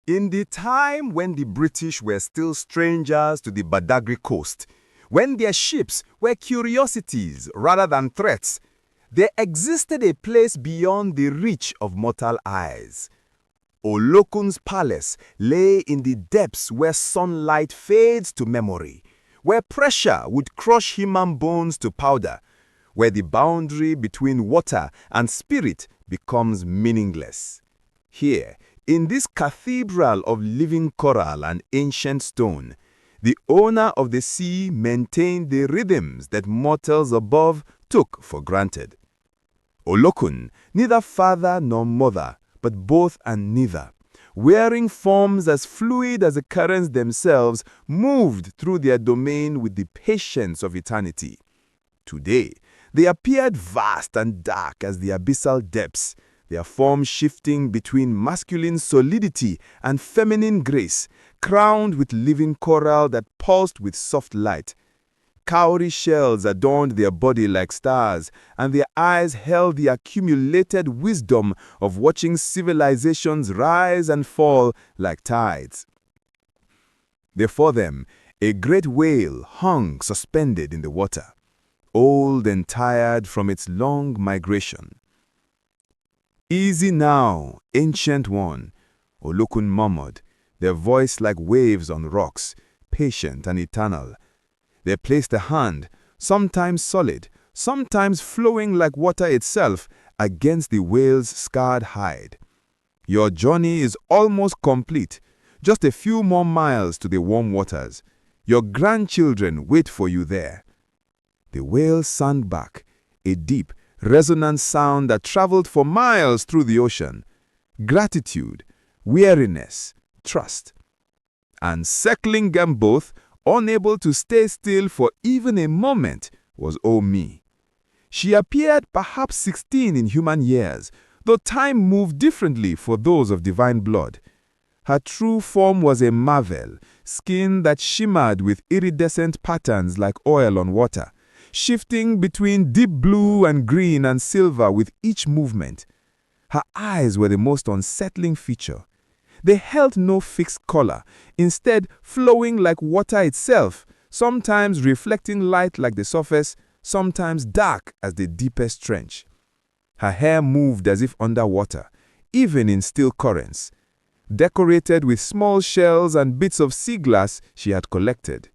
In the time when the British were still strangers to the Badagry coast, when their ships were curiosities rather than threats, there existed a place beyond the reach of mortal eyes. Olokun's palace lay in the depths where sunlight fades to memory, where pressure would crush human bones to powder, where the boundary between water and spirit becomes meaningless. Here, in this cathedral of living coral and ancient stone, the owner of the sea maintained the rhythms that mortals above took for granted. Olokun, neither father nor mother, but both and neither, wearing forms as fluid as the currents themselves, moved through their domain with the patience of eternity. Today, they appeared vast and dark as the abyssal depths, their form shifting between masculine solidity and feminine grace, crowned with living coral that pulsed with soft light. Cowrie shells adorned their body like stars, and their eyes held the accumulated wisdom of watching civilizations rise and fall like tides. Before them, a great whale hung suspended in the water, old and tired from its long migration. "Easy now, ancient one," Olokun murmured, their voice like waves on rocks, patient and eternal. They placed a hand, sometimes solid, sometimes flowing like water itself, against the whale's scarred hide. "Your journey is almost complete, just a few more miles to the warm waters. Your grandchildren wait for you there." The whale sank back, a deep, resonant sound that traveled for miles through the ocean. Gratitude, weariness, trust. And circling them both, unable to stay still for even a moment, was Omi. She appeared perhaps 16 in human years, though time moved differently for those of divine blood. Her true form was a marvel, skin that shimmered with iridescent patterns like oil on water, shifting between deep blue and green and silver with each movement. Her eyes were the most unsettling feature. They held no fixed color, instead flowing like water itself, sometimes reflecting light like the surface, sometimes dark as the deepest trench. Her hair moved as if underwater, even in still currents, decorated with small shells and bits of sea glass she had collected.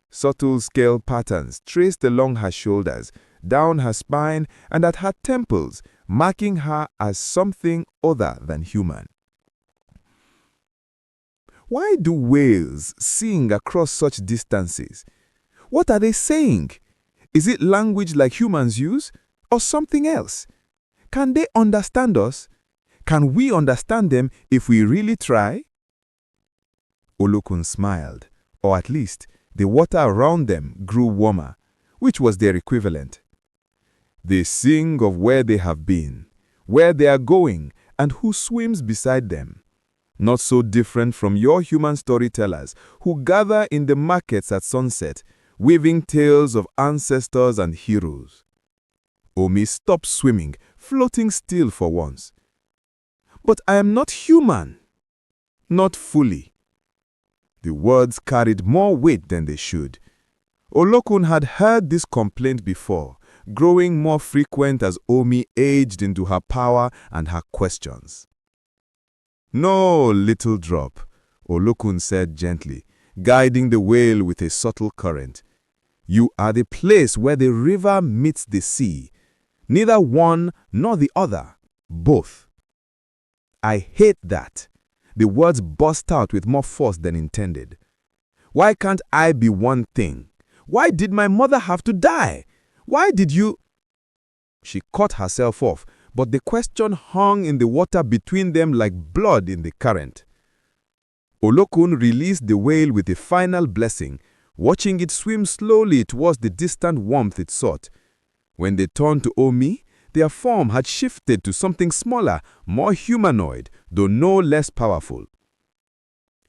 Subtle scale patterns traced along her shoulders, down her spine, and at her temples, marking her as something other than human. Why do whales sing across such distances? What are they saying? Is it language like humans use, or something else? Can they understand us? Can we understand them if we really try? Olokun smiled, or at least the water around them grew warmer, which was their equivalent. They sing of where they have been, where they are going, and who swims beside them. Not so different from your human storytellers who gather in the markets at sunset, weaving tales of ancestors and heroes. Omi stopped swimming, floating still for once. "But I am not human." "Not fully." The words carried more weight than they should. Olokun had heard this complaint before, growing more frequent as Omi aged into her power and her questions. "No, little drop," Olokun said gently, guiding the whale with a subtle current. "You are the place where the river meets the sea. Neither one nor the other, both." "I hate that." The words burst out with more force than intended. "Why can't I be one thing? Why did my mother have to die? Why did you—" She cut herself off, but the question hung in the water between them like blood in the current. Olokun released the whale with a final blessing, watching it swim slowly towards the distant warmth it sought. When they turned to Omi, their form had shifted to something smaller, more humanoid, though no less powerful.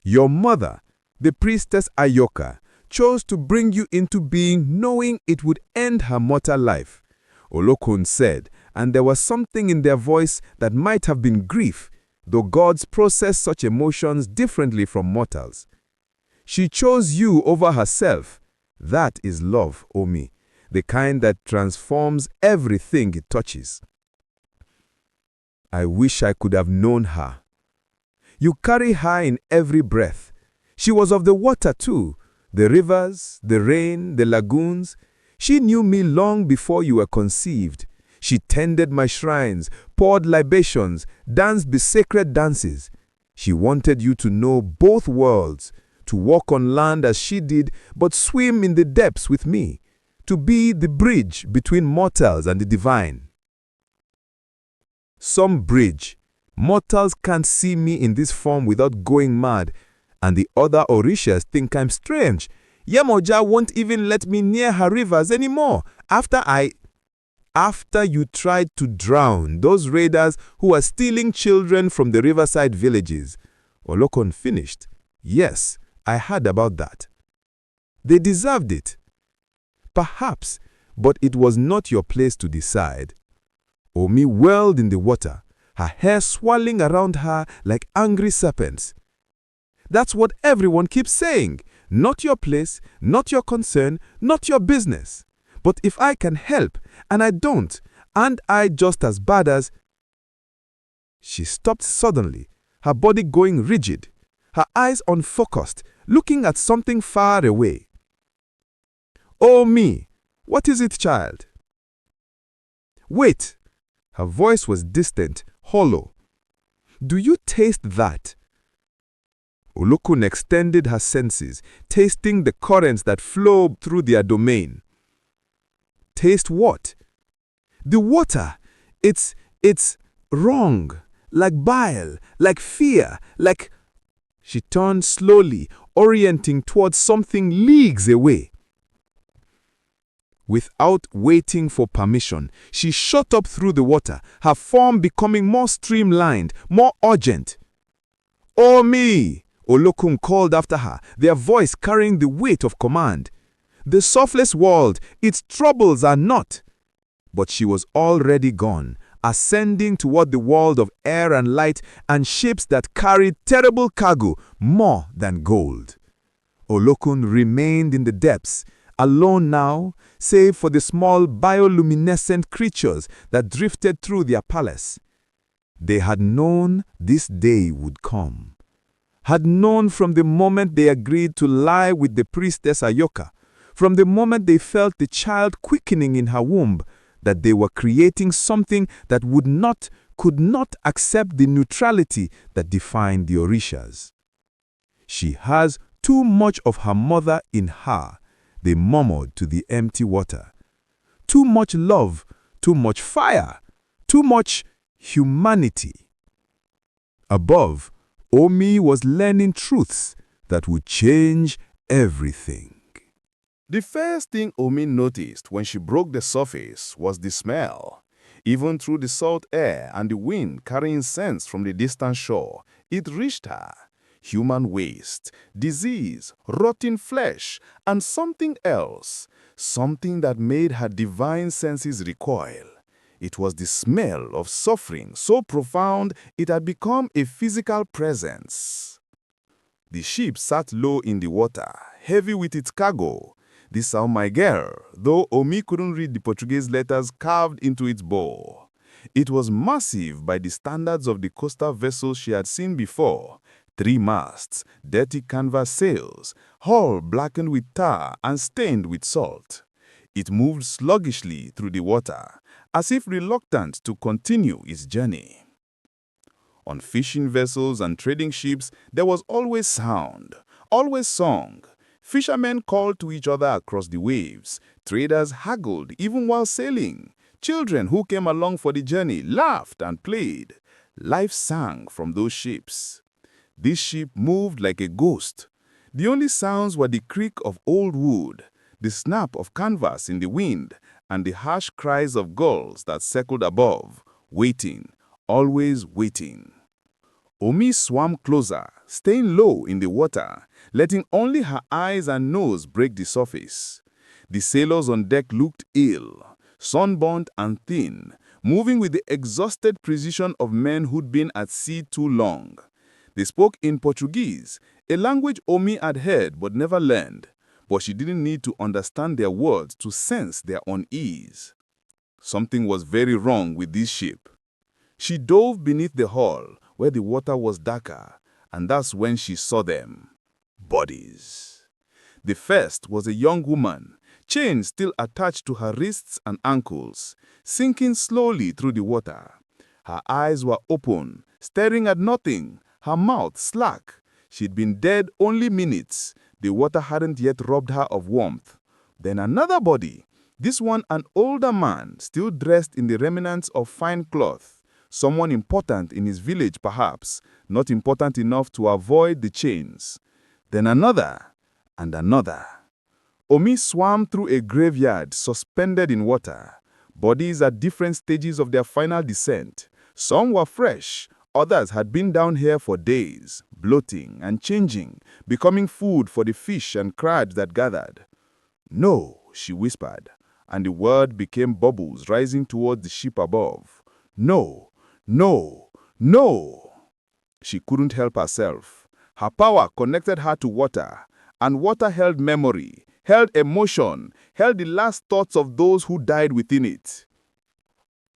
"Your mother, the priestess Ayoka, chose to bring you into being knowing it would end her mortal life," Olokun said, and there was something in their voice that might have been grief, though gods process such emotions differently from mortals. She chose you over herself. That is love, Omi, the kind that transforms everything it touches. I wish I could have known her. You carry her in every breath. She was of the water too, the rivers, the rain, the lagoons. She knew me long before you were conceived. She tended my shrines, poured libations, danced the sacred dances. She wanted you to know both worlds, to walk on land as she did, but swim in the depths with me, to be the bridge between mortals and the divine. Some bridge. Mortals can't see me in this form without going mad, and the other Orishas think I'm strange. Yemoja won't even let me near her rivers anymore after you tried to drown those raiders who were stealing children from the riverside villages. Olokun finished. Yes, I heard about that. They deserved it. Perhaps, but it was not your place to decide. Omi whirled in the water, her hair swirling around her like angry serpents. That's what everyone keeps saying. Not your place, not your concern, not your business. But if I can help, and I don't, and I just as bad as... She stopped suddenly, her body going rigid, her eyes unfocused, looking at something far away. Oh me, what is it, child? Wait! Her voice was distant, hollow. Do you taste that? Olokun extended her senses, tasting the currents that flow through their domain. Taste what? The water. It's wrong. Like bile, like fear, like... She turned slowly, orienting towards something leagues away. Without waiting for permission, she shot up through the water, her form becoming more streamlined, more urgent. Oh me! Olokun called after her, their voice carrying the weight of command. The surface world, its troubles are not. But she was already gone, ascending toward the world of air and light and ships that carried terrible cargo, more than gold. Olokun remained in the depths, alone now, save for the small bioluminescent creatures that drifted through their palace. They had known this day would come. Had known from the moment they agreed to lie with the priestess Ayoka, from the moment they felt the child quickening in her womb, that they were creating something that could not accept the neutrality that defined the Orishas. She has too much of her mother in her, they murmured to the empty water. Too much love, too much fire, too much humanity. Above, Omi was learning truths that would change everything. The first thing Omi noticed when she broke the surface was the smell. Even through the salt air and the wind carrying scents from the distant shore, it reached her. Human waste, disease, rotting flesh, and something else, something that made her divine senses recoil. It was the smell of suffering so profound it had become a physical presence. The ship sat low in the water, heavy with its cargo. The Sao Miguel, though Omi couldn't read the Portuguese letters carved into its bow. It was massive by the standards of the coastal vessels she had seen before. 3 masts, dirty canvas sails, hull blackened with tar and stained with salt. It moved sluggishly through the water, as if reluctant to continue its journey. On fishing vessels and trading ships, there was always sound, always song. Fishermen called to each other across the waves. Traders haggled even while sailing. Children who came along for the journey laughed and played. Life sang from those ships. This ship moved like a ghost. The only sounds were the creak of old wood, the snap of canvas in the wind, and the harsh cries of gulls that circled above, waiting, always waiting. Omi swam closer, staying low in the water, letting only her eyes and nose break the surface. The sailors on deck looked ill, sunburnt and thin, moving with the exhausted precision of men who'd been at sea too long. They spoke in Portuguese, a language Omi had heard but never learned, but she didn't need to understand their words to sense their unease. Something was very wrong with this ship. She dove beneath the hull, where the water was darker, and that's when she saw them. Bodies. The first was a young woman, chains still attached to her wrists and ankles, sinking slowly through the water. Her eyes were open, staring at nothing, her mouth slack. She'd been dead only minutes. The water hadn't yet robbed her of warmth. Then another body, this one an older man, still dressed in the remnants of fine cloth. Someone important in his village perhaps, not important enough to avoid the chains. Then another, and another. Omi swam through a graveyard suspended in water. Bodies at different stages of their final descent. Some were fresh, others had been down here for days, bloating and changing, becoming food for the fish and crabs that gathered. "No," she whispered, and the word became bubbles rising towards the ship above. "No, no, no." She couldn't help herself. Her power connected her to water, and water held memory, held emotion, held the last thoughts of those who died within it.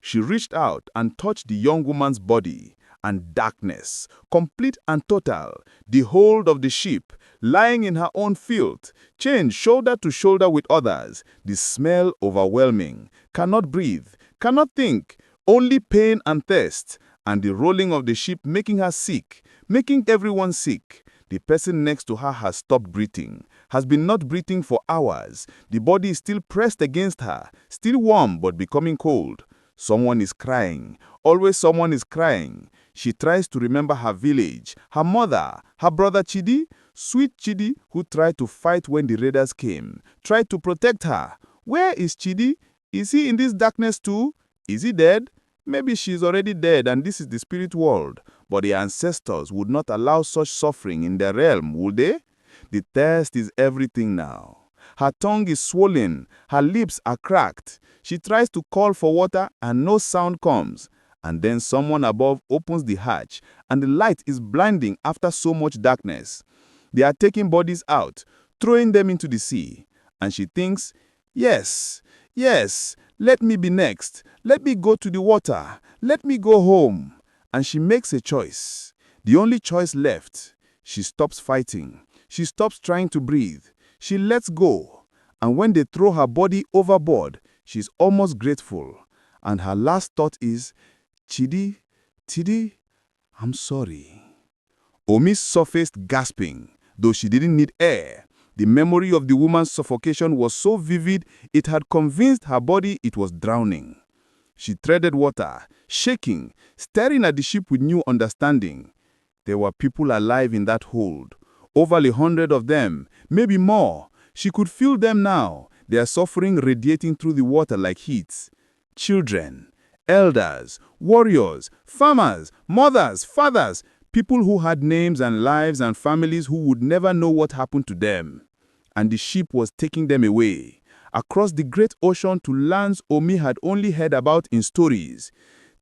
She reached out and touched the young woman's body, and darkness, complete and total, the hold of the ship, lying in her own filth, chained shoulder to shoulder with others, the smell overwhelming, cannot breathe, cannot think, only pain and thirst, and the rolling of the ship making her sick, making everyone sick. The person next to her has stopped breathing, has been not breathing for hours. The body is still pressed against her, still warm but becoming cold. Someone is crying. Always someone is crying. She tries to remember her village, her mother, her brother Chidi, sweet Chidi, who tried to fight when the raiders came, tried to protect her. Where is Chidi? Is he in this darkness too? Is he dead? Maybe she's already dead and this is the spirit world. But the ancestors would not allow such suffering in their realm, would they? The thirst is everything now. Her tongue is swollen, her lips are cracked. She tries to call for water and no sound comes. And then someone above opens the hatch and the light is blinding after so much darkness. They are taking bodies out, throwing them into the sea. And she thinks, yes, yes, let me be next. Let me go to the water. Let me go home. And she makes a choice. The only choice left. She stops fighting. She stops trying to breathe. She lets go. And when they throw her body overboard, she's almost grateful. And her last thought is, Chidi, Chidi, I'm sorry. Omi surfaced gasping, though she didn't need air. The memory of the woman's suffocation was so vivid, it had convinced her body it was drowning. She treaded water, shaking, staring at the ship with new understanding. There were people alive in that hold. Over 100 of them, maybe more. She could feel them now, their suffering radiating through the water like heat. Children, elders, warriors, farmers, mothers, fathers, people who had names and lives and families who would never know what happened to them. And the ship was taking them away, across the great ocean to lands Omi had only heard about in stories,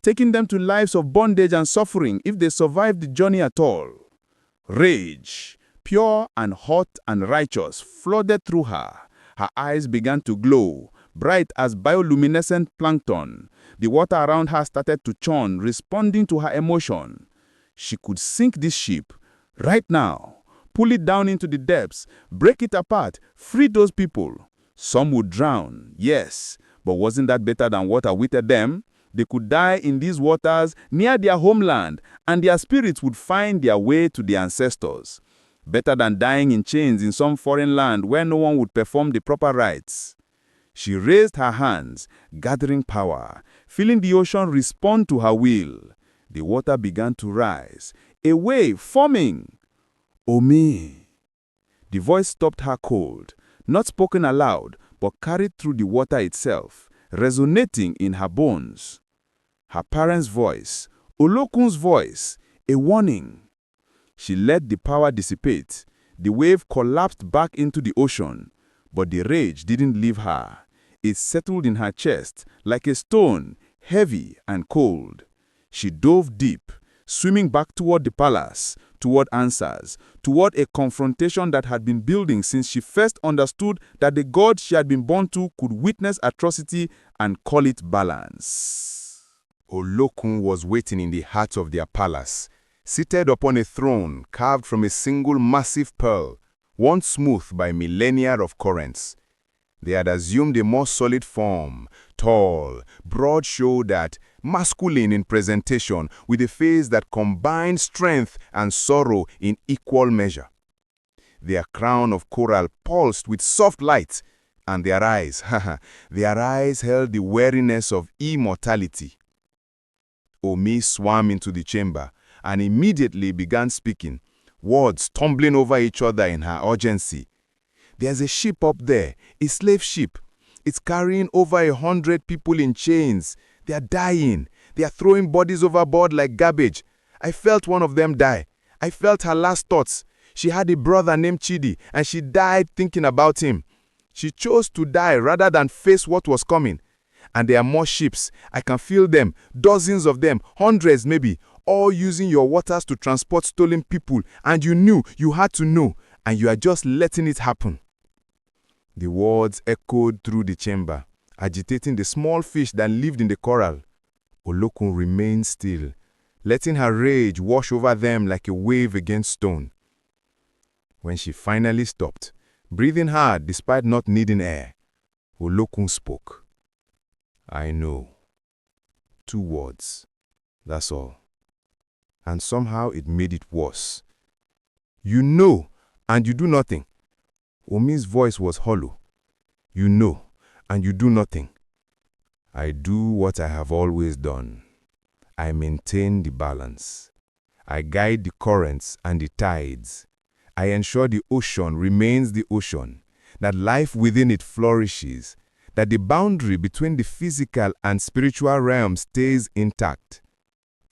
taking them to lives of bondage and suffering if they survived the journey at all. Rage, pure and hot and righteous, flooded through her. Her eyes began to glow, bright as bioluminescent plankton. The water around her started to churn, responding to her emotion. She could sink this ship right now, pull it down into the depths, break it apart, free those people. Some would drown, yes, but wasn't that better than what awaited them? They could die in these waters near their homeland, and their spirits would find their way to the ancestors. Better than dying in chains in some foreign land where no one would perform the proper rites. She raised her hands, gathering power, feeling the ocean respond to her will. The water began to rise, a wave forming. Omi. The voice stopped her cold, not spoken aloud, but carried through the water itself, resonating in her bones. Her parents' voice, Olokun's voice, a warning. She let the power dissipate. The wave collapsed back into the ocean, but the rage didn't leave her. It settled in her chest like a stone, heavy and cold. She dove deep, swimming back toward the palace, toward answers, toward a confrontation that had been building since she first understood that the God she had been born to could witness atrocity and call it balance. Olokun was waiting in the heart of their palace, seated upon a throne carved from a single massive pearl, once smoothed by millennia of currents. They had assumed a more solid form, tall, broad-shouldered, masculine in presentation, with a face that combined strength and sorrow in equal measure. Their crown of coral pulsed with soft light, and their eyes held the wariness of immortality. Omi swam into the chamber and immediately began speaking, words tumbling over each other in her urgency. There's a ship up there, a slave ship. It's carrying over 100 people in chains. They're dying. They're throwing bodies overboard like garbage. I felt one of them die. I felt her last thoughts. She had a brother named Chidi, and she died thinking about him. She chose to die rather than face what was coming. And there are more ships. I can feel them, dozens of them, hundreds maybe, all using your waters to transport stolen people. And you knew, you had to know, and you are just letting it happen. The words echoed through the chamber, agitating the small fish that lived in the coral. Olokun remained still, letting her rage wash over them like a wave against stone. When she finally stopped, breathing hard despite not needing air, Olokun spoke. I know. 2 words. That's all. And somehow it made it worse. You know, and you do nothing. Omi's voice was hollow. You know, and you do nothing. I do what I have always done. I maintain the balance. I guide the currents and the tides. I ensure the ocean remains the ocean, that life within it flourishes, that the boundary between the physical and spiritual realm stays intact.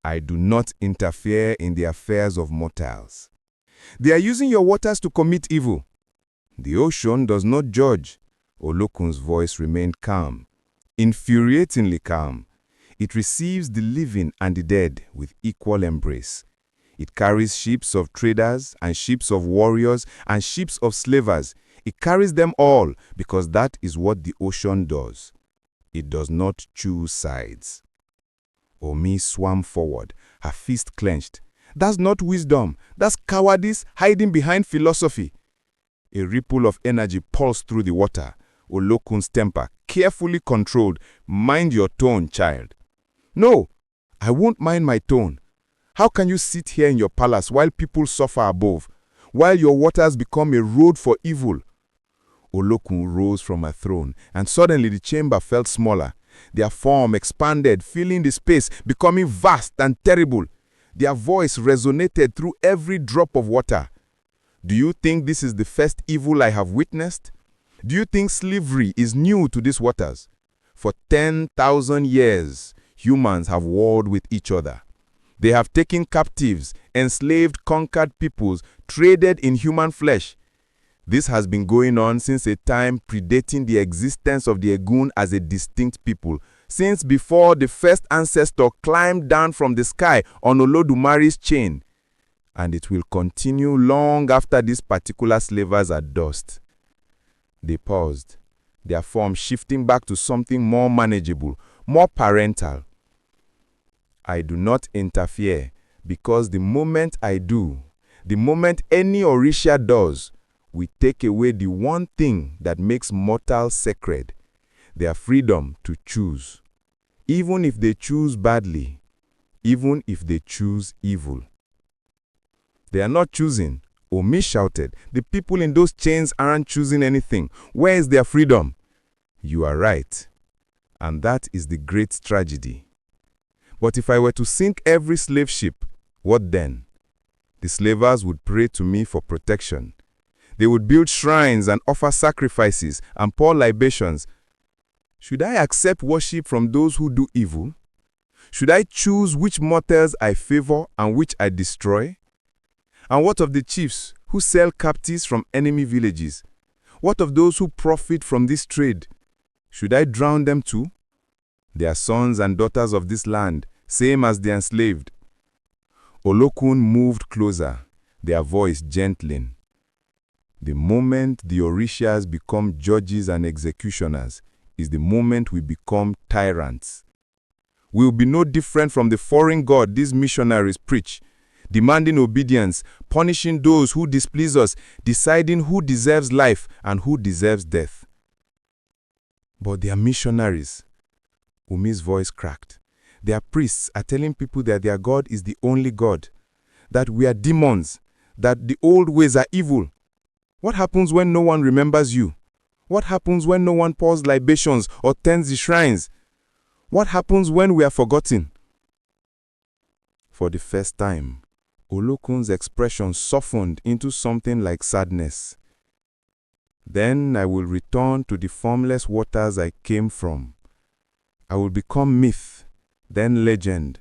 I do not interfere in the affairs of mortals. They are using your waters to commit evil. The ocean does not judge. Olokun's voice remained calm, infuriatingly calm. It receives the living and the dead with equal embrace. It carries ships of traders and ships of warriors and ships of slavers. It carries them all because that is what the ocean does. It does not choose sides. Omi swam forward, her fist clenched. That's not wisdom. That's cowardice hiding behind philosophy. A ripple of energy pulsed through the water. Olokun's temper, carefully controlled. Mind your tone, child. No, I won't mind my tone. How can you sit here in your palace while people suffer above, while your waters become a road for evil? Olokun rose from her throne, and suddenly the chamber felt smaller. Their form expanded, filling the space, becoming vast and terrible. Their voice resonated through every drop of water. Do you think this is the first evil I have witnessed? Do you think slavery is new to these waters? For 10,000 years, humans have warred with each other. They have taken captives, enslaved, conquered peoples, traded in human flesh. This has been going on since a time predating the existence of the Egun as a distinct people, since before the first ancestor climbed down from the sky on Olodumari's chain. And it will continue long after these particular slavers are dust. They paused, their form shifting back to something more manageable, more parental. I do not interfere because the moment I do, the moment any Orisha does, we take away the one thing that makes mortals sacred, their freedom to choose. Even if they choose badly, even if they choose evil. They are not choosing. Omi shouted. The people in those chains aren't choosing anything. Where is their freedom? You are right. And that is the great tragedy. But if I were to sink every slave ship, what then? The slavers would pray to me for protection. They would build shrines and offer sacrifices and pour libations. Should I accept worship from those who do evil? Should I choose which mortals I favor and which I destroy? And what of the chiefs who sell captives from enemy villages? What of those who profit from this trade? Should I drown them too? They are sons and daughters of this land, same as the enslaved. Olokun moved closer, their voice gentling. The moment the Orishas become judges and executioners is the moment we become tyrants. We will be no different from the foreign god these missionaries preach, demanding obedience, punishing those who displease us, deciding who deserves life and who deserves death. But they are missionaries. Umi's voice cracked. Their priests are telling people that their God is the only God, that we are demons, that the old ways are evil. What happens when no one remembers you? What happens when no one pours libations or tends the shrines? What happens when we are forgotten? For the first time, Olokun's expression softened into something like sadness. Then I will return to the formless waters I came from. I will become myth, then legend,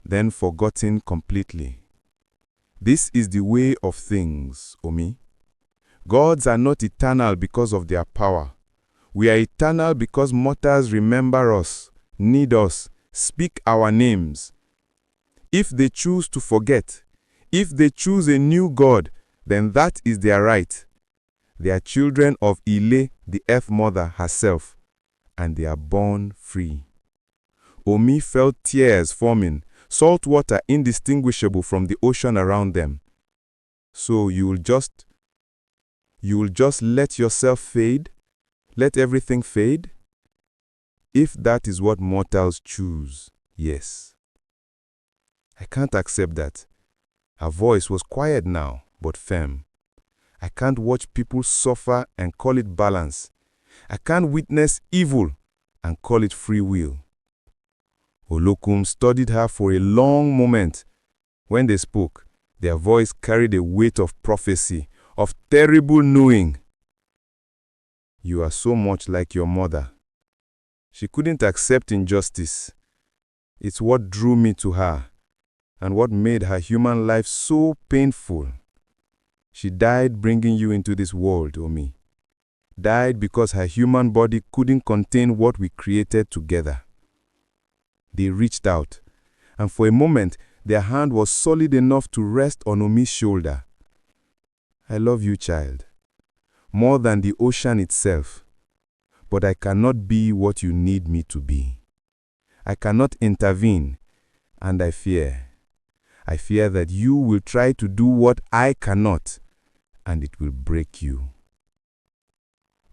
then forgotten completely. This is the way of things, Omi. Gods are not eternal because of their power. We are eternal because mortals remember us, need us, speak our names. If they choose to forget, if they choose a new god, then that is their right. They are children of Ile, the Earth Mother herself, and they are born free. Omi felt tears forming, salt water indistinguishable from the ocean around them. So you will just let yourself fade? Let everything fade? If that is what mortals choose, yes. I can't accept that. Her voice was quiet now, but firm. I can't watch people suffer and call it balance. I can't witness evil and call it free will. Olokun studied her for a long moment. When they spoke, their voice carried a weight of prophecy, of terrible knowing. You are so much like your mother. She couldn't accept injustice. It's what drew me to her, and what made her human life so painful. She died bringing you into this world, Omi. Died because her human body couldn't contain what we created together. They reached out, and for a moment, their hand was solid enough to rest on Omi's shoulder. I love you, child, more than the ocean itself, but I cannot be what you need me to be. I cannot intervene, and I fear that you will try to do what I cannot, and it will break you.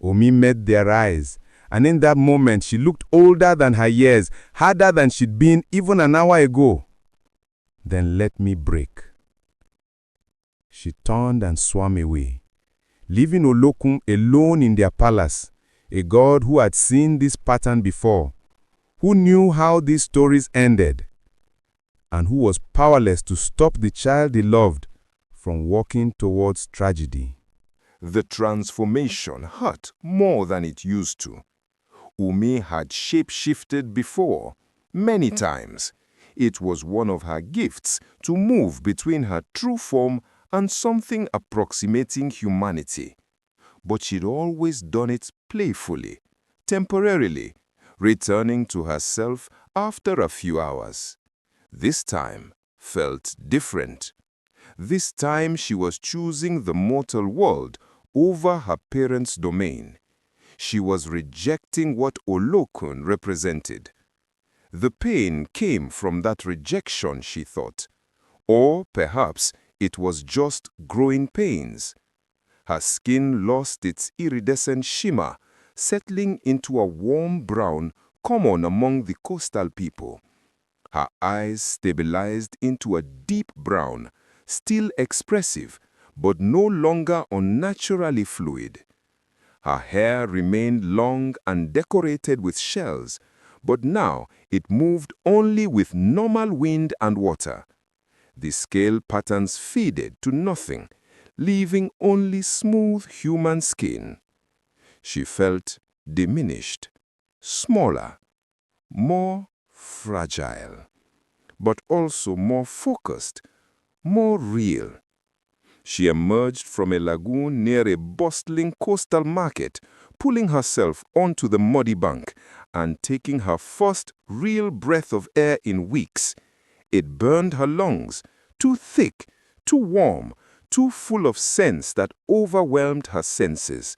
Omi met their eyes, and in that moment she looked older than her years, harder than she'd been even an hour ago. Then let me break. She turned and swam away, leaving Olokun alone in their palace, a god who had seen this pattern before, who knew how these stories ended, and who was powerless to stop the child he loved from walking towards tragedy. The transformation hurt more than it used to. Umi had shape-shifted before, many times. It was one of her gifts to move between her true form and something approximating humanity. But she'd always done it playfully, temporarily, returning to herself after a few hours. This time felt different. This time she was choosing the mortal world over her parents' domain. She was rejecting what Olokun represented. The pain came from that rejection, she thought. Or perhaps it was just growing pains. Her skin lost its iridescent shimmer, settling into a warm brown common among the coastal people. Her eyes stabilized into a deep brown, still expressive, but no longer unnaturally fluid. Her hair remained long and decorated with shells, but now it moved only with normal wind and water. The scale patterns faded to nothing, leaving only smooth human skin. She felt diminished, smaller, more fragile, but also more focused, more real. She emerged from a lagoon near a bustling coastal market, pulling herself onto the muddy bank, and taking her first real breath of air in weeks. It burned her lungs, too thick, too warm, too full of scents that overwhelmed her senses.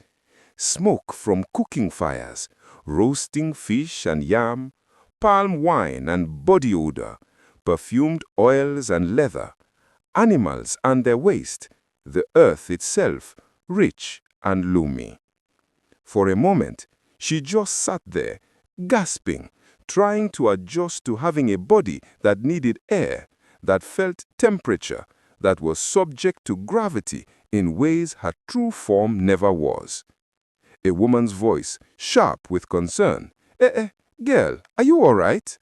Smoke from cooking fires, roasting fish and yam, palm wine and body odor, perfumed oils and leather, animals and their waste, the earth itself, rich and loomy. For a moment, she just sat there, gasping, trying to adjust to having a body that needed air, that felt temperature, that was subject to gravity in ways her true form never was. A woman's voice, sharp with concern. Girl, are you all right?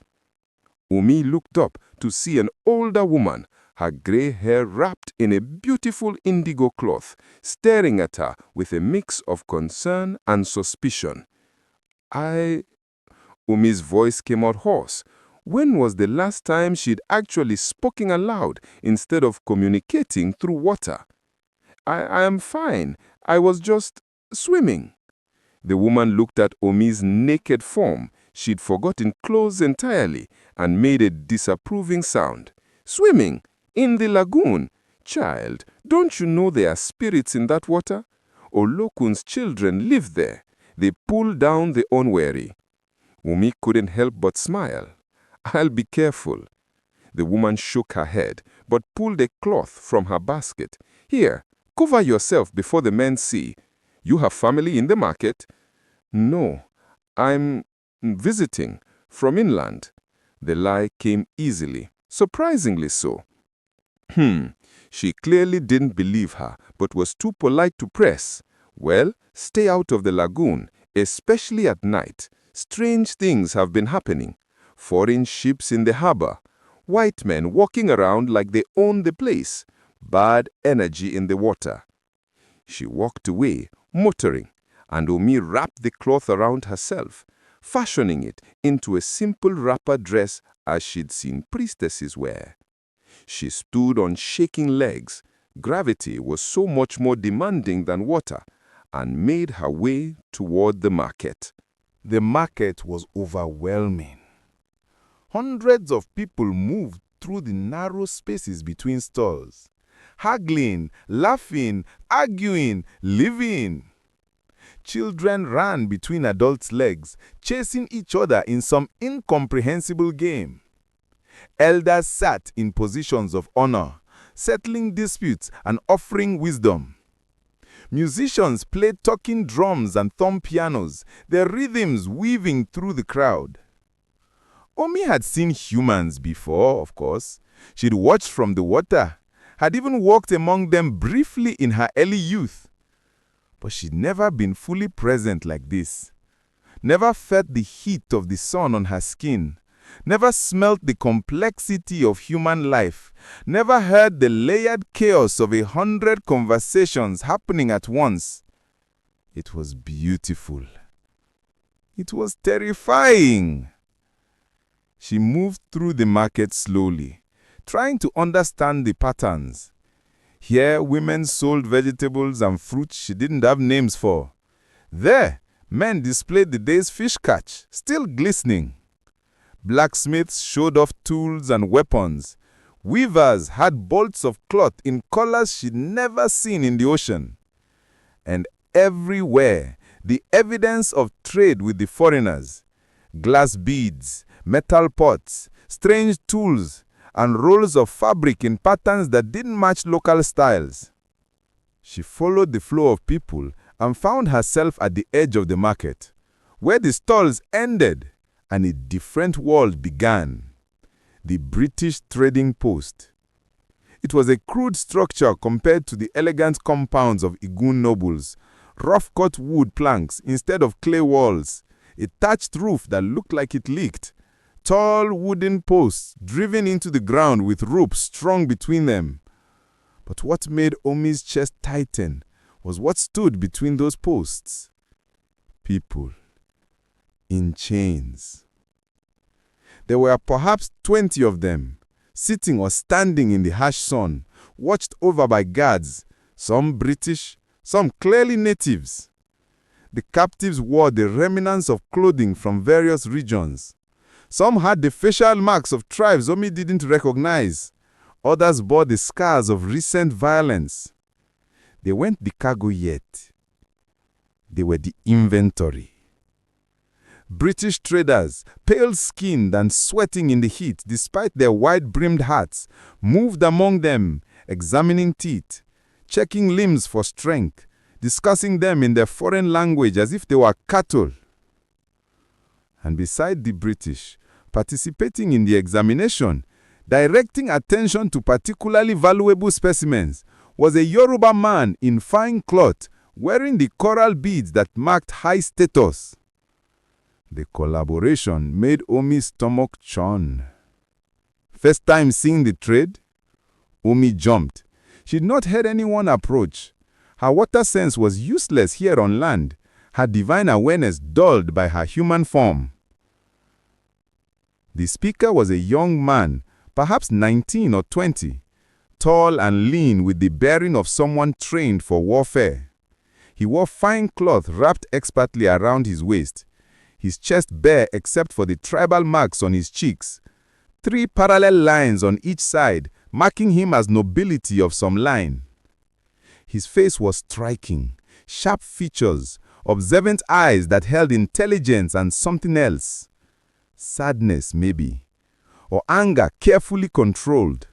Umi looked up to see an older woman, her gray hair wrapped in a beautiful indigo cloth, staring at her with a mix of concern and suspicion. Umi's voice came out hoarse. When was the last time she'd actually spoken aloud instead of communicating through water? I am fine. I was just swimming. The woman looked at Umi's naked form. She'd forgotten clothes entirely and made a disapproving sound. Swimming? In the lagoon? Child, don't you know there are spirits in that water? Olokun's children live there. They pull down the unwary. Umi couldn't help but smile. I'll be careful. The woman shook her head, but pulled a cloth from her basket. Here, cover yourself before the men see. You have family in the market? No, I'm visiting from inland. The lie came easily, surprisingly so. She clearly didn't believe her, but was too polite to press. Well, stay out of the lagoon, especially at night. Strange things have been happening. Foreign ships in the harbor. White men walking around like they own the place. Bad energy in the water. She walked away, muttering, and Umi wrapped the cloth around herself, fashioning it into a simple wrapper dress as she'd seen priestesses wear. She stood on shaking legs. Gravity was so much more demanding than water, and made her way toward the market. The market was overwhelming. Hundreds of people moved through the narrow spaces between stalls, haggling, laughing, arguing, living. Children ran between adults' legs, chasing each other in some incomprehensible game. Elders sat in positions of honor, settling disputes and offering wisdom. Musicians played talking drums and thumb pianos, their rhythms weaving through the crowd. Omi had seen humans before, of course. She'd watched from the water, had even walked among them briefly in her early youth. But she'd never been fully present like this. Never felt the heat of the sun on her skin. Never smelt the complexity of human life. Never heard the layered chaos of 100 conversations happening at once. It was beautiful. It was terrifying. She moved through the market slowly, trying to understand the patterns. Here, women sold vegetables and fruits she didn't have names for. There, men displayed the day's fish catch, still glistening. Blacksmiths showed off tools and weapons. Weavers had bolts of cloth in colors she'd never seen in the ocean. And everywhere, the evidence of trade with the foreigners. Glass beads, metal pots, strange tools, and rolls of fabric in patterns that didn't match local styles. She followed the flow of people and found herself at the edge of the market, where the stalls ended and a different world began. The British Trading Post. It was a crude structure compared to the elegant compounds of Igun nobles, rough-cut wood planks instead of clay walls, a thatched roof that looked like it leaked, tall wooden posts driven into the ground with ropes strung between them. But what made Omi's chest tighten was what stood between those posts. People. In chains. There were perhaps 20 of them, sitting or standing in the harsh sun, watched over by guards, some British, some clearly natives. The captives wore the remnants of clothing from various regions. Some had the facial marks of tribes Omi didn't recognize. Others bore the scars of recent violence. They weren't the cargo yet. They were the inventory. British traders, pale-skinned and sweating in the heat despite their wide-brimmed hats, moved among them, examining teeth, checking limbs for strength, discussing them in their foreign language as if they were cattle. And beside the British, participating in the examination, directing attention to particularly valuable specimens, was a Yoruba man in fine cloth, wearing the coral beads that marked high status. The collaboration made Omi's stomach churn. First time seeing the trade, Omi jumped. She'd not heard anyone approach. Her water sense was useless here on land, her divine awareness dulled by her human form. The speaker was a young man, perhaps 19 or 20, tall and lean with the bearing of someone trained for warfare. He wore fine cloth wrapped expertly around his waist, his chest bare except for the tribal marks on his cheeks, 3 parallel lines on each side, marking him as nobility of some line. His face was striking, sharp features, observant eyes that held intelligence and something else. Sadness, maybe, or anger carefully controlled.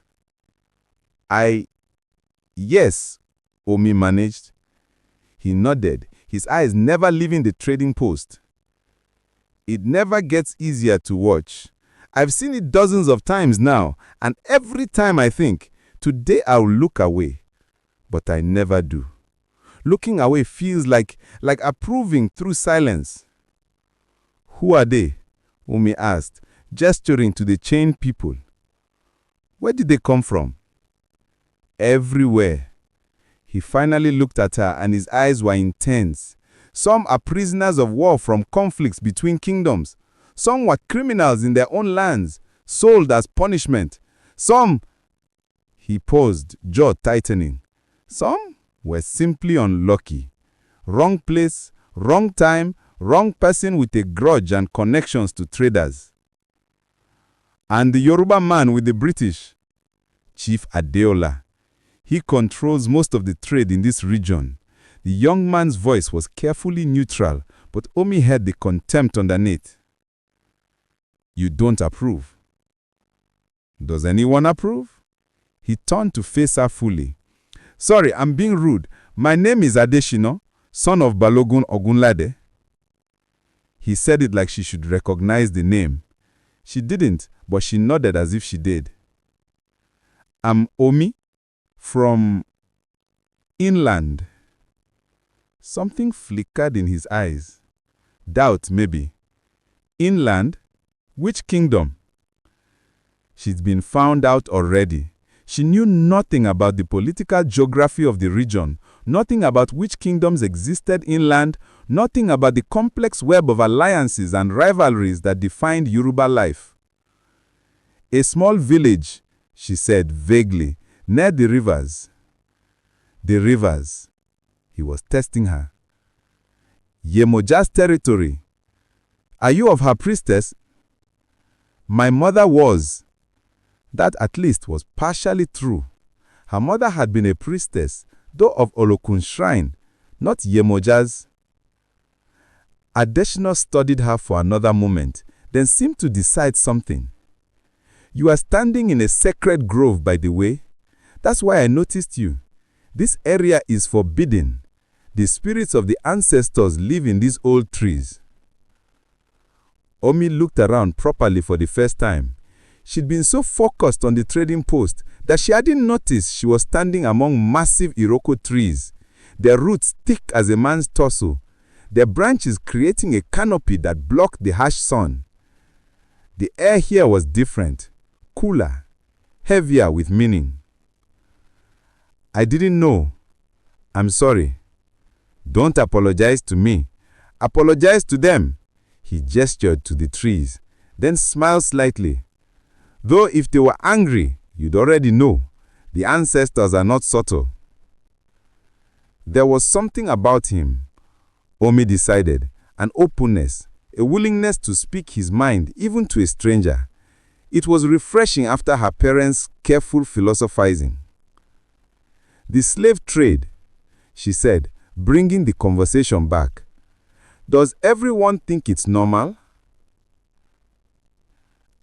Yes, Omi managed. He nodded, his eyes never leaving the trading post. It never gets easier to watch. I've seen it dozens of times now, and every time I think, today I'll look away. But I never do. Looking away feels like approving through silence. Who are they? Omi asked, gesturing to the chained people. Where did they come from? Everywhere. He finally looked at her and his eyes were intense. Some are prisoners of war from conflicts between kingdoms. Some were criminals in their own lands, sold as punishment. Some, he paused, jaw tightening. Some were simply unlucky. Wrong place, wrong time, wrong person with a grudge and connections to traders. And the Yoruba man with the British, Chief Adeola. He controls most of the trade in this region. The young man's voice was carefully neutral, but Omi heard the contempt underneath. You don't approve. Does anyone approve? He turned to face her fully. Sorry, I'm being rude. My name is Adeshino, son of Balogun Ogunlade. He said it like she should recognize the name. She didn't, but she nodded as if she did. I'm Omi, from inland. Something flickered in his eyes. Doubt, maybe. Inland? Which kingdom? She'd been found out already. She knew nothing about the political geography of the region, nothing about which kingdoms existed inland, nothing about the complex web of alliances and rivalries that defined Yoruba life. A small village, she said vaguely, near the rivers. The rivers. He was testing her. Yemoja's territory. Are you of her priestess? My mother was. That at least was partially true. Her mother had been a priestess, though of Olokun shrine, not Yemoja's. Adeshina studied her for another moment, then seemed to decide something. You are standing in a sacred grove, by the way. That's why I noticed you. This area is forbidden. The spirits of the ancestors live in these old trees. Omi looked around properly for the first time. She'd been so focused on the trading post that she hadn't noticed she was standing among massive Iroko trees, their roots thick as a man's torso, their branches creating a canopy that blocked the harsh sun. The air here was different, cooler, heavier with meaning. I didn't know. I'm sorry. Don't apologize to me. Apologize to them. He gestured to the trees, then smiled slightly. Though if they were angry, you'd already know. The ancestors are not subtle. There was something about him, Omi decided, an openness, a willingness to speak his mind even to a stranger. It was refreshing after her parents' careful philosophizing. The slave trade, she said, bringing the conversation back. Does everyone think it's normal?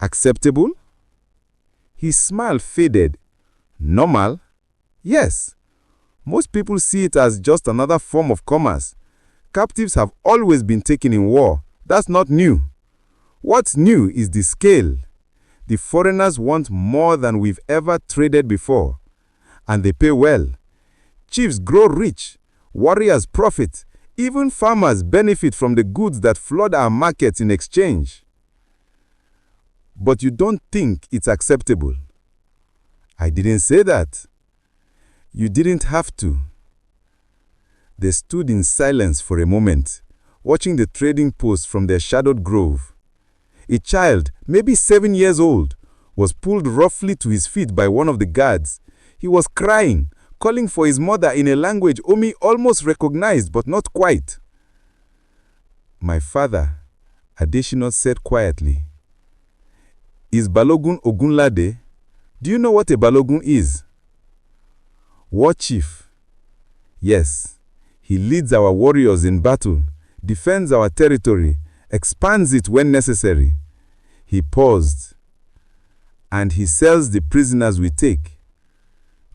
Acceptable? His smile faded. Normal? Yes. Most people see it as just another form of commerce. Captives have always been taken in war. That's not new. What's new is the scale. The foreigners want more than we've ever traded before. And they pay well. Chiefs grow rich. Warriors profit. Even farmers benefit from the goods that flood our markets in exchange. But you don't think it's acceptable. I didn't say that. You didn't have to. They stood in silence for a moment, watching the trading post from their shadowed grove. A child, maybe 7 years old, was pulled roughly to his feet by one of the guards. He was crying, calling for his mother in a language Omi almost recognized but not quite. My father, Adesina said quietly. Is Balogun Ogunlade? Do you know what a Balogun is? War chief. Yes, he leads our warriors in battle, defends our territory, expands it when necessary. He paused. And he sells the prisoners we take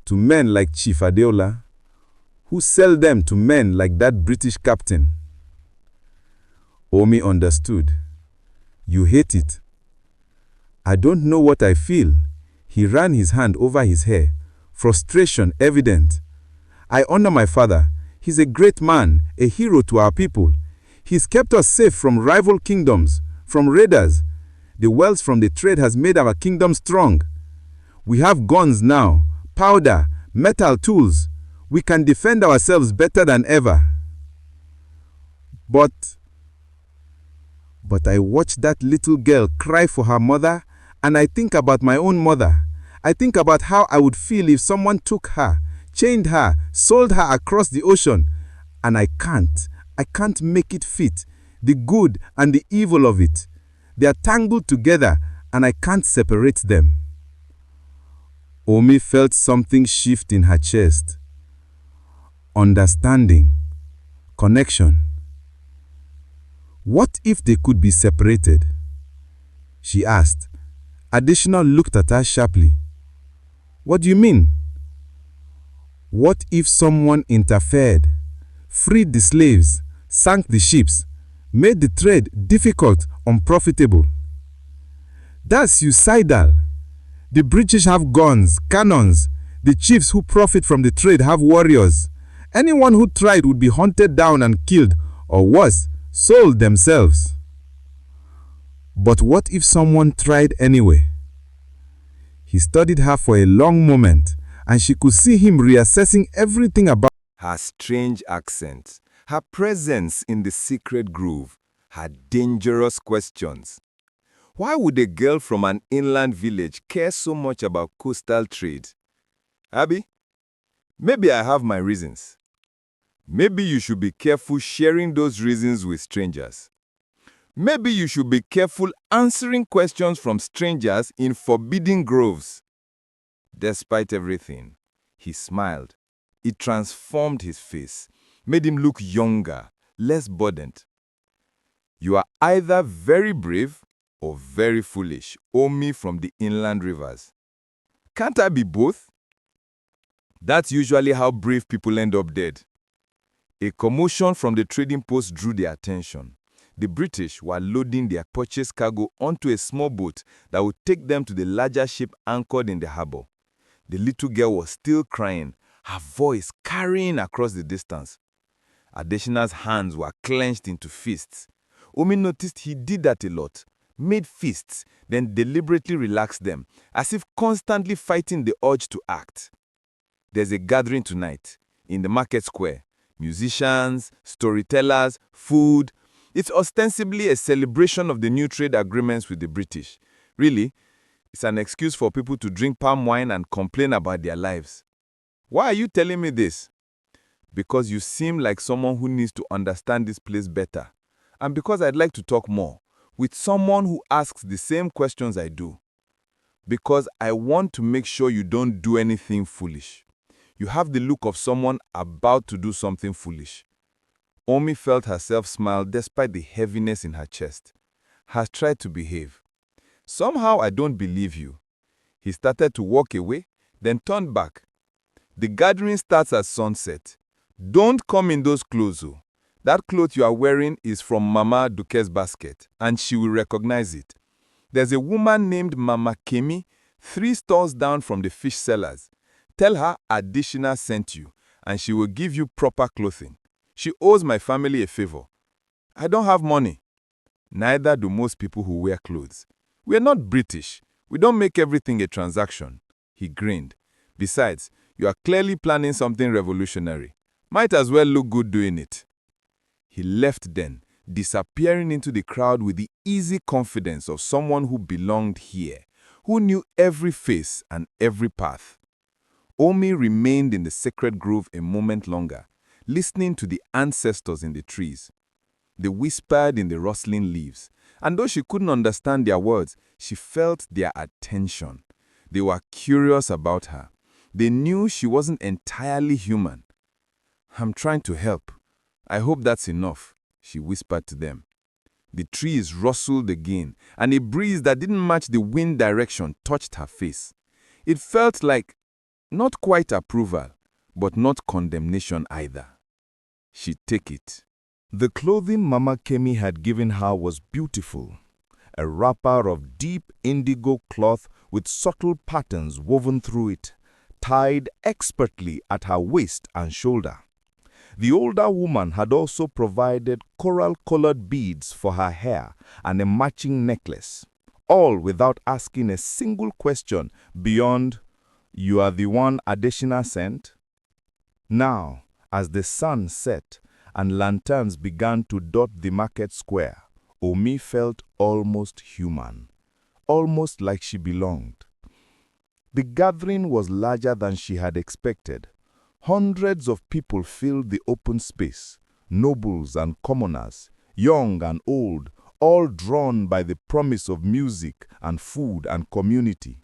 to men like Chief Adeola, who sell them to men like that British captain. Omi understood. You hate it. I don't know what I feel. He ran his hand over his hair, frustration evident. I honor my father. He's a great man, a hero to our people. He's kept us safe from rival kingdoms, from raiders. The wealth from the trade has made our kingdom strong. We have guns now, powder, metal tools. We can defend ourselves better than ever. But I watch that little girl cry for her mother, and I think about my own mother. I think about how I would feel if someone took her, chained her, sold her across the ocean. And I can't make it fit, the good and the evil of it. They are tangled together, and I can't separate them. Omi felt something shift in her chest. Understanding. Connection. What if they could be separated? She asked. Adesina looked at her sharply. What do you mean? What if someone interfered, freed the slaves, sank the ships, made the trade difficult, unprofitable? That's suicidal. The British have guns, cannons. The chiefs who profit from the trade have warriors. Anyone who tried would be hunted down and killed, or worse, sold themselves. But what if someone tried anyway? He studied her for a long moment, and she could see him reassessing everything about her strange accent, her presence in the secret groove, her dangerous questions. Why would a girl from an inland village care so much about coastal trade? Abby, maybe I have my reasons. Maybe you should be careful sharing those reasons with strangers. Maybe you should be careful answering questions from strangers in forbidden groves. Despite everything, he smiled. It transformed his face, made him look younger, less burdened. You are either very brave or very foolish, Omi from the inland rivers. Can't I be both? That's usually how brave people end up dead. A commotion from the trading post drew their attention. The British were loading their purchased cargo onto a small boat that would take them to the larger ship anchored in the harbor. The little girl was still crying, her voice carrying across the distance. Adesina's hands were clenched into fists. Omi noticed he did that a lot, made fists, then deliberately relaxed them, as if constantly fighting the urge to act. There's a gathering tonight, in the market square. Musicians, storytellers, food. It's ostensibly a celebration of the new trade agreements with the British. Really, it's an excuse for people to drink palm wine and complain about their lives. Why are you telling me this? because you seem like someone who needs to understand this place better, and because I'd like to talk more with someone who asks the same questions I do. Because I want to make sure you don't do anything foolish. You have the look of someone about to do something foolish. Omi felt herself smile despite the heaviness in her chest. Has tried to behave. Somehow I don't believe you. He started to walk away, then turned back. The gathering starts at sunset. Don't come in those clothes. Oh. That cloth you are wearing is from Mama Duke's basket, and she will recognize it. There's a woman named Mama Kemi, 3 stalls down from the fish sellers. Tell her Additional sent you, and she will give you proper clothing. She owes my family a favor. I don't have money. Neither do most people who wear clothes. We are not British. We don't make everything a transaction. He grinned. Besides, you are clearly planning something revolutionary. Might as well look good doing it. He left then, disappearing into the crowd with the easy confidence of someone who belonged here, who knew every face and every path. Omi remained in the sacred grove a moment longer, listening to the ancestors in the trees. They whispered in the rustling leaves, and though she couldn't understand their words, she felt their attention. They were curious about her. They knew she wasn't entirely human. I'm trying to help. I hope that's enough, she whispered to them. The trees rustled again, and a breeze that didn't match the wind direction touched her face. It felt like not quite approval, but not condemnation either. She'd take it. The clothing Mama Kemi had given her was beautiful. A wrapper of deep indigo cloth with subtle patterns woven through it, tied expertly at her waist and shoulder. The older woman had also provided coral-colored beads for her hair and a matching necklace, all without asking a single question beyond, "You are the one Additional sent?" Now, as the sun set and lanterns began to dot the market square, Omi felt almost human, almost like she belonged. The gathering was larger than she had expected. Hundreds of people filled the open space, nobles and commoners, young and old, all drawn by the promise of music and food and community.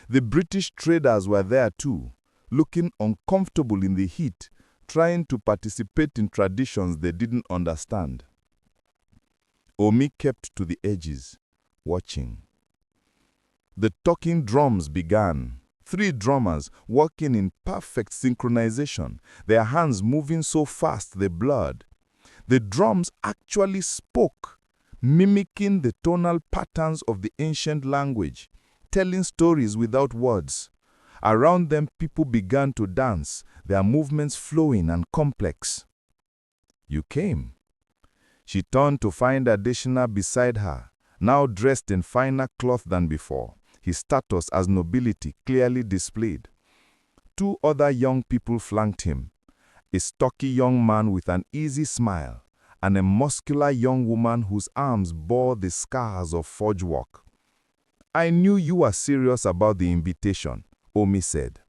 The British traders were there too, looking uncomfortable in the heat, trying to participate in traditions they didn't understand. Omi kept to the edges, watching. The talking drums began. 3 drummers working in perfect synchronization, their hands moving so fast they blurred. The drums actually spoke, mimicking the tonal patterns of the ancient language, telling stories without words. Around them, people began to dance, their movements flowing and complex. You came. She turned to find Additional beside her, now dressed in finer cloth than before, his status as nobility clearly displayed. 2 other young people flanked him, a stocky young man with an easy smile, and a muscular young woman whose arms bore the scars of forge work. I knew you were serious about the invitation, Omi said.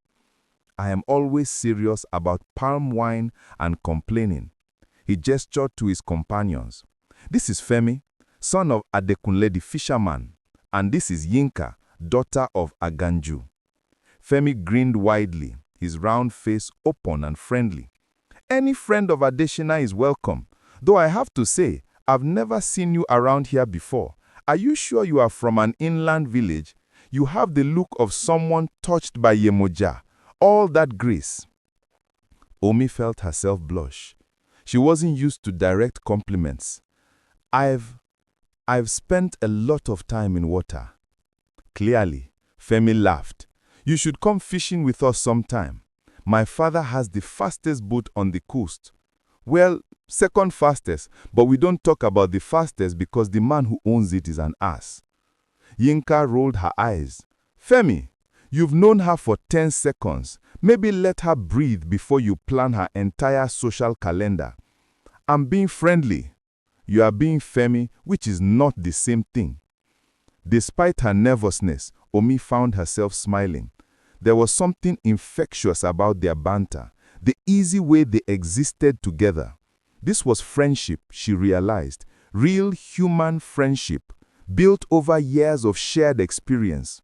I am always serious about palm wine and complaining. He gestured to his companions. This is Femi, son of Adekunle the fisherman, and this is Yinka, daughter of Aganju. Femi grinned widely, his round face open and friendly. Any friend of Additional is welcome, though I have to say, I've never seen you around here before. Are you sure you are from an inland village? You have the look of someone touched by Yemoja, all that grace. Omi felt herself blush. She wasn't used to direct compliments. I've spent a lot of time in water. Clearly, Femi laughed. You should come fishing with us sometime. My father has the fastest boat on the coast. Well, second fastest, but we don't talk about the fastest because the man who owns it is an ass. Yinka rolled her eyes. Femi, you've known her for 10 seconds. Maybe let her breathe before you plan her entire social calendar. I'm being friendly. You are being Femi, which is not the same thing. Despite her nervousness, Omi found herself smiling. There was something infectious about their banter, the easy way they existed together. This was friendship, she realized, real human friendship, built over years of shared experience.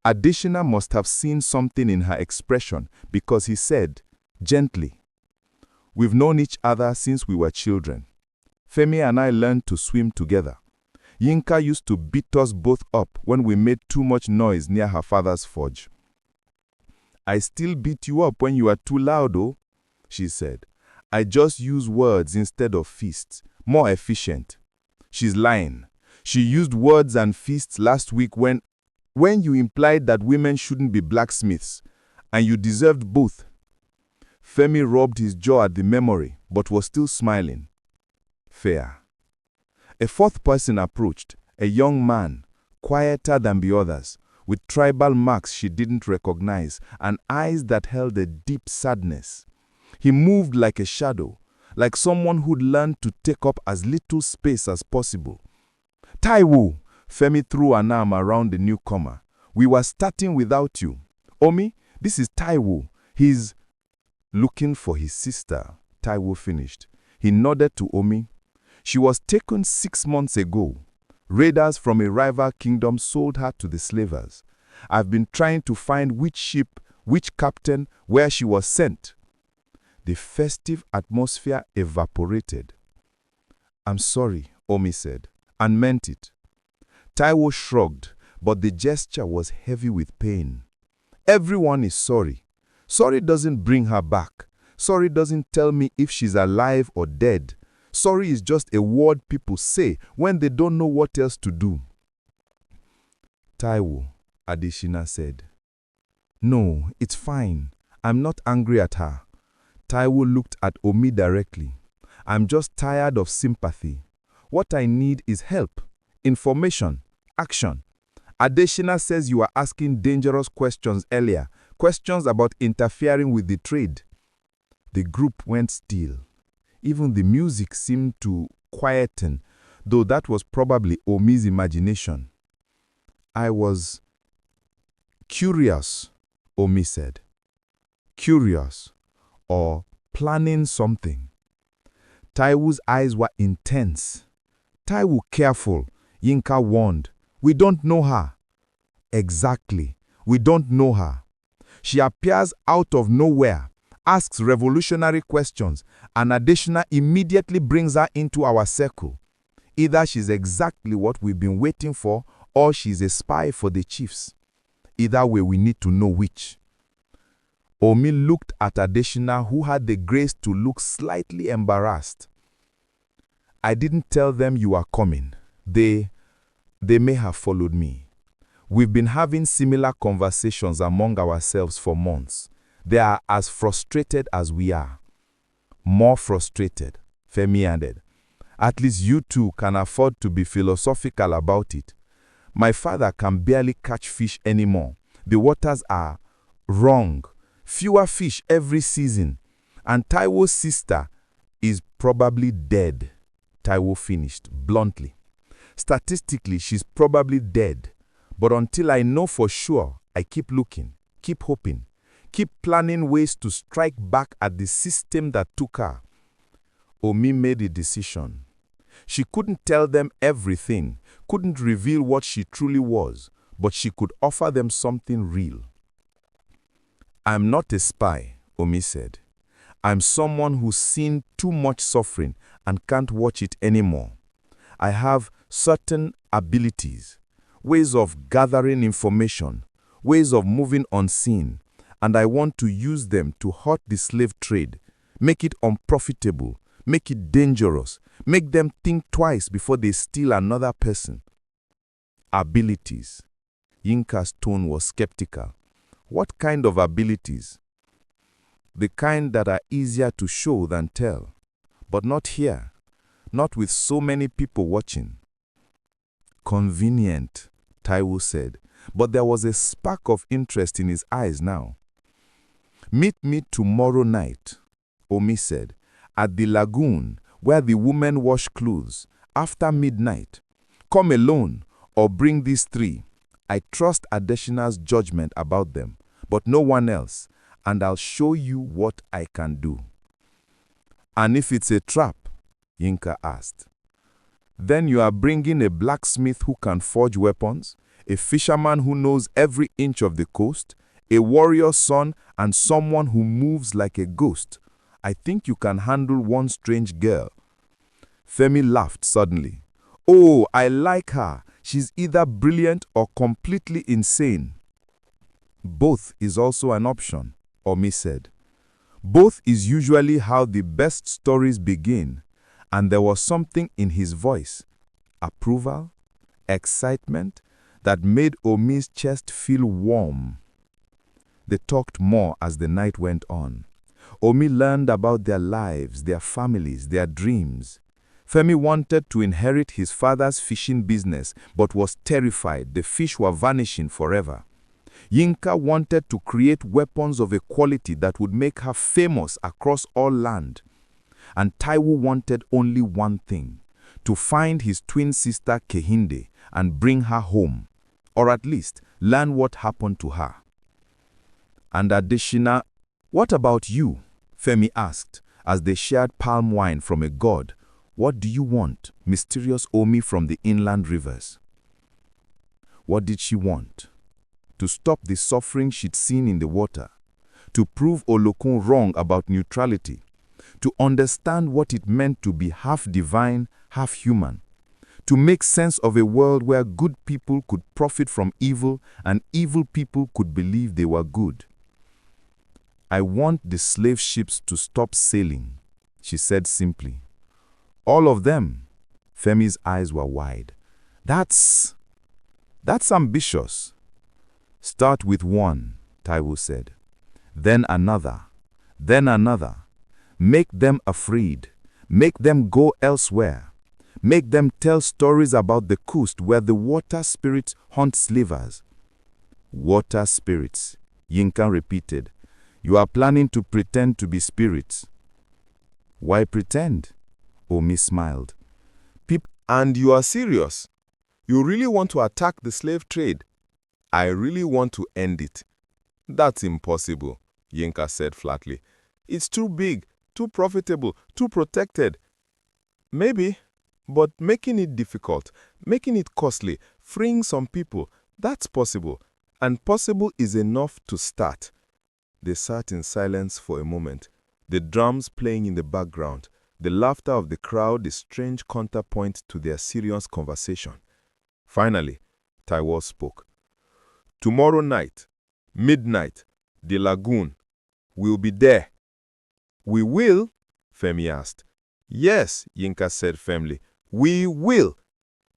Adeshina must have seen something in her expression because he said, gently, "We've known each other since we were children. Femi and I learned to swim together. Yinka used to beat us both up when we made too much noise near her father's forge." "I still beat you up when you are too loud, oh," she said. "I just use words instead of fists, more efficient." She's lying. She used words and fists last week when you implied that women shouldn't be blacksmiths, and you deserved both. Femi rubbed his jaw at the memory, but was still smiling. Fair. A fourth person approached, a young man, quieter than the others, with tribal marks she didn't recognize and eyes that held a deep sadness. He moved like a shadow, like someone who'd learned to take up as little space as possible. "Taiwo!" Femi threw an arm around the newcomer. "We were starting without you. Omi, this is Taiwo. He's looking for his sister," Taiwo finished. He nodded to Omi. "She was taken 6 months ago. Raiders from a rival kingdom sold her to the slavers. I've been trying to find which ship, which captain, where she was sent." The festive atmosphere evaporated. "I'm sorry," Omi said, and meant it. Taiwo shrugged, but the gesture was heavy with pain. "Everyone is sorry. Sorry doesn't bring her back. Sorry doesn't tell me if she's alive or dead. Sorry is just a word people say when they don't know what else to do." "Taiwo," Adeshina said. "No, it's fine. I'm not angry at her." Taiwo looked at Omi directly. "I'm just tired of sympathy. What I need is help, information, action. Adeshina says you are asking dangerous questions earlier, questions about interfering with the trade." The group went still. Even the music seemed to quieten, though that was probably Omi's imagination. "I was curious," Omi said. "Curious, or planning something." Taiwo's eyes were intense. "Taiwo, careful," Yinka warned. "We don't know her." "Exactly. We don't know her. She appears out of nowhere, asks revolutionary questions, and Adeshina immediately brings her into our circle. Either she's exactly what we've been waiting for, or she's a spy for the chiefs. Either way, we need to know which." Omi looked at Adeshina, who had the grace to look slightly embarrassed. "I didn't tell them you are coming. They may have followed me. We've been having similar conversations among ourselves for months. They are as frustrated as we are." "More frustrated," Femi added. "At least you two can afford to be philosophical about it. My father can barely catch fish anymore. The waters are wrong. Fewer fish every season. And Taiwo's sister is probably dead." Taiwo finished bluntly. "Statistically, she's probably dead. But until I know for sure, I keep looking, keep hoping, keep planning ways to strike back at the system that took her." Omi made a decision. She couldn't tell them everything, couldn't reveal what she truly was, but she could offer them something real. "I'm not a spy," Omi said. "I'm someone who's seen too much suffering and can't watch it anymore. I have certain abilities, ways of gathering information, ways of moving unseen, and I want to use them to hurt the slave trade, make it unprofitable, make it dangerous, make them think twice before they steal another person." "Abilities." Yinka's tone was skeptical. "What kind of abilities?" "The kind that are easier to show than tell. But not here. Not with so many people watching." "Convenient," Taiwo said, but there was a spark of interest in his eyes now. "Meet me tomorrow night," Omi said, "at the lagoon where the women wash clothes, after midnight. Come alone or bring these 3. I trust Adeshina's judgment about them, but no one else. and I'll show you what I can do." "And if it's a trap?" Yinka asked. "Then you are bringing a blacksmith who can forge weapons, a fisherman who knows every inch of the coast, a warrior's son, and someone who moves like a ghost. I think you can handle one strange girl." Femi laughed suddenly. "Oh, I like her. She's either brilliant or completely insane." "Both is also an option," Omi said. "Both is usually how the best stories begin," and there was something in his voice, approval, excitement, that made Omi's chest feel warm. They talked more as the night went on. Omi learned about their lives, their families, their dreams. Femi wanted to inherit his father's fishing business, but was terrified the fish were vanishing forever. Yinka wanted to create weapons of a quality that would make her famous across all land. And Taiwo wanted only one thing: to find his twin sister Kehinde and bring her home, or at least learn what happened to her. "And Adeshina, what about you?" Femi asked, as they shared palm wine from a god. "What do you want, mysterious Omi from the inland rivers?" What did she want? To stop the suffering she'd seen in the water, to prove Olokun wrong about neutrality, to understand what it meant to be half divine, half human, to make sense of a world where good people could profit from evil and evil people could believe they were good. "I want the slave ships to stop sailing," she said simply. "All of them?" Femi's eyes were wide. That's ambitious." "Start with one," Taiwo said. "Then another. Then another. Make them afraid. Make them go elsewhere. Make them tell stories about the coast where the water spirits hunt slavers." "Water spirits," Yinka repeated. "You are planning to pretend to be spirits." "Why pretend?" Omi smiled. And you are serious? You really want to attack the slave trade? I really want to end it." "That's impossible," Yinka said flatly. "It's too big, too profitable, too protected." "Maybe, but making it difficult, making it costly, freeing some people, that's possible. And possible is enough to start." They sat in silence for a moment, the drums playing in the background, the laughter of the crowd a strange counterpoint to their serious conversation. Finally, Taiwo spoke. "Tomorrow night, midnight, the lagoon. We'll be there." "We will?" Femi asked. "Yes," Yinka said firmly. "We will.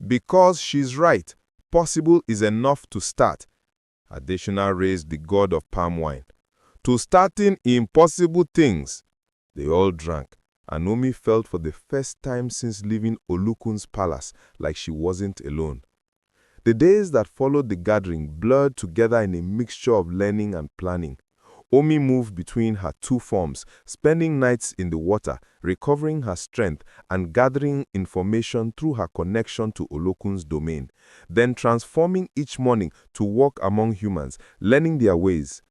Because she's right. Possible is enough to start." Adeshina raised the god of palm wine. "To starting impossible things." They all drank, and Omi felt for the first time since leaving Olukun's palace like she wasn't alone. The days that followed the gathering blurred together in a mixture of learning and planning. Omi moved between her two forms, spending nights in the water, recovering her strength and gathering information through her connection to Olokun's domain, then transforming each morning to walk among humans, learning their ways.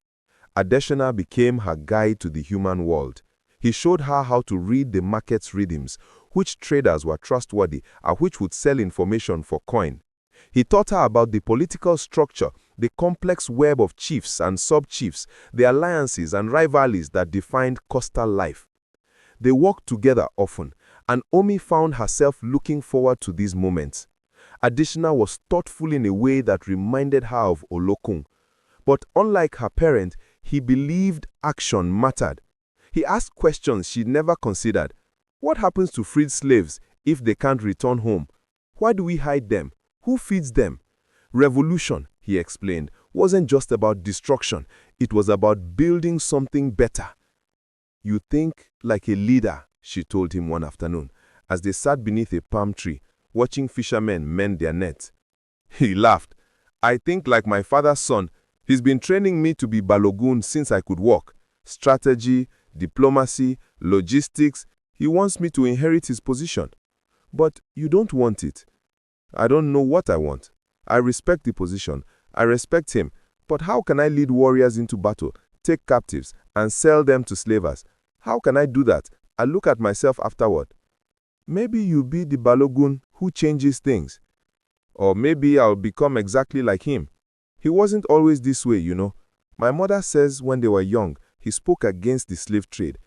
Adeshina became her guide to the human world. He showed her how to read the market's rhythms, which traders were trustworthy and which would sell information for coin. He taught her about the political structure, the complex web of chiefs and sub-chiefs, the alliances and rivalries that defined coastal life. They worked together often, and Omi found herself looking forward to these moments. Adeshina was thoughtful in a way that reminded her of Olokun. But unlike her parent, he believed action mattered. He asked questions she'd never considered. What happens to freed slaves if they can't return home? Why do we hide them? Who feeds them? Revolution, he explained, wasn't just about destruction. It was about building something better. "You think like a leader," she told him one afternoon, as they sat beneath a palm tree, watching fishermen mend their nets. He laughed. "I think like my father's son. He's been training me to be Balogun since I could walk. Strategy, diplomacy, logistics. He wants me to inherit his position. But you don't want it." "I don't know what I want. I respect the position. I respect him. But how can I lead warriors into battle, take captives, and sell them to slavers. How can I do that? I look at myself afterward. Maybe you'll be the Balogun who changes things. Or maybe I'll become exactly like him. He wasn't always this way, you know. My mother says when they were young, he spoke against the slave trade.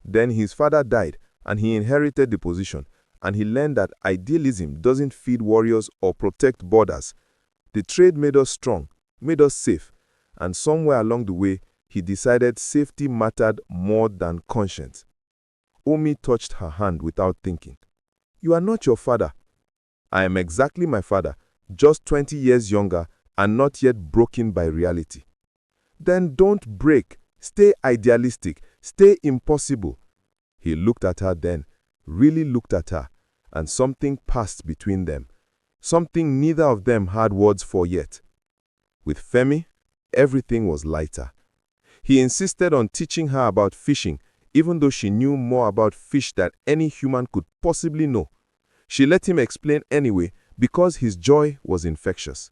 Then his father died, and he inherited the position, and he learned that idealism doesn't feed warriors or protect borders. The trade made us strong, made us safe, and somewhere along the way, he decided safety mattered more than conscience. Omi touched her hand without thinking. You are not your father. I am exactly my father, just 20 years younger and not yet broken by reality. Then don't break. Stay idealistic. Stay impossible. He looked at her then, really looked at her, and something passed between them. Something neither of them had words for yet. With Femi, everything was lighter. He insisted on teaching her about fishing, even though she knew more about fish than any human could possibly know. She let him explain anyway because his joy was infectious.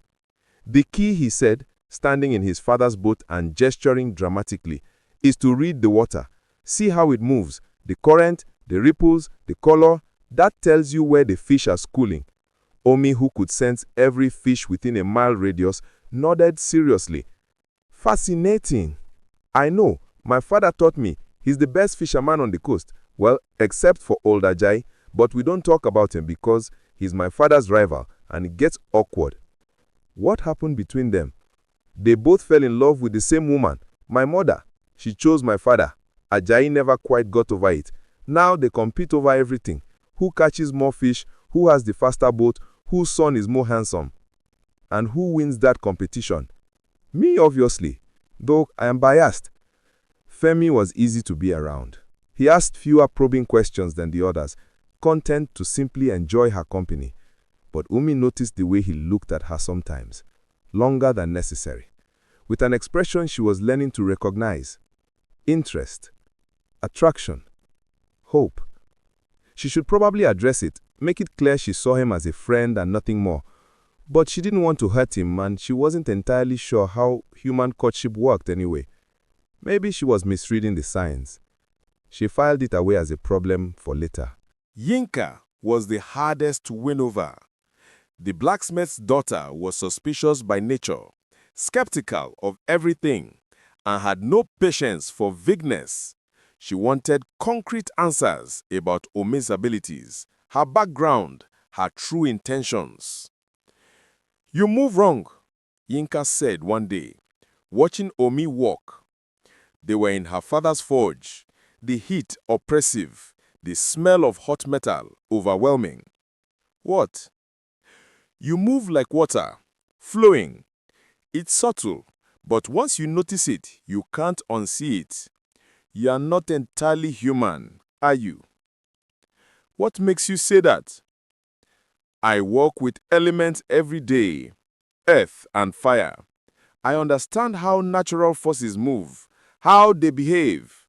The key, he said, standing in his father's boat and gesturing dramatically, is to read the water. See how it moves, the current, the ripples, the color. That tells you where the fish are schooling. Omi, who could sense every fish within a mile radius, nodded seriously. Fascinating. I know. My father taught me. He's the best fisherman on the coast. Well, except for Old Ajay, but we don't talk about him because he's my father's rival and it gets awkward. What happened between them? They both fell in love with the same woman, my mother. She chose my father. Ajayi never quite got over it. Now they compete over everything. Who catches more fish? Who has the faster boat? Whose son is more handsome? And who wins that competition? Me, obviously, though I am biased. Femi was easy to be around. He asked fewer probing questions than the others, content to simply enjoy her company. But Umi noticed the way he looked at her sometimes, longer than necessary, with an expression she was learning to recognize. Interest, attraction, hope. She should probably address it, make it clear she saw him as a friend and nothing more. But she didn't want to hurt him, and she wasn't entirely sure how human courtship worked anyway. Maybe she was misreading the signs. She filed it away as a problem for later. Yinka was the hardest to win over. The blacksmith's daughter was suspicious by nature, skeptical of everything, and had no patience for vagueness. She wanted concrete answers about Omi's abilities, her background, her true intentions. You move wrong, Yinka said one day, watching Omi walk. They were in her father's forge, the heat oppressive, the smell of hot metal overwhelming. What? You move like water, flowing. It's subtle, but once you notice it, you can't unsee it. You are not entirely human, are you? What makes you say that? I work with elements every day, earth and fire. I understand how natural forces move, how they behave.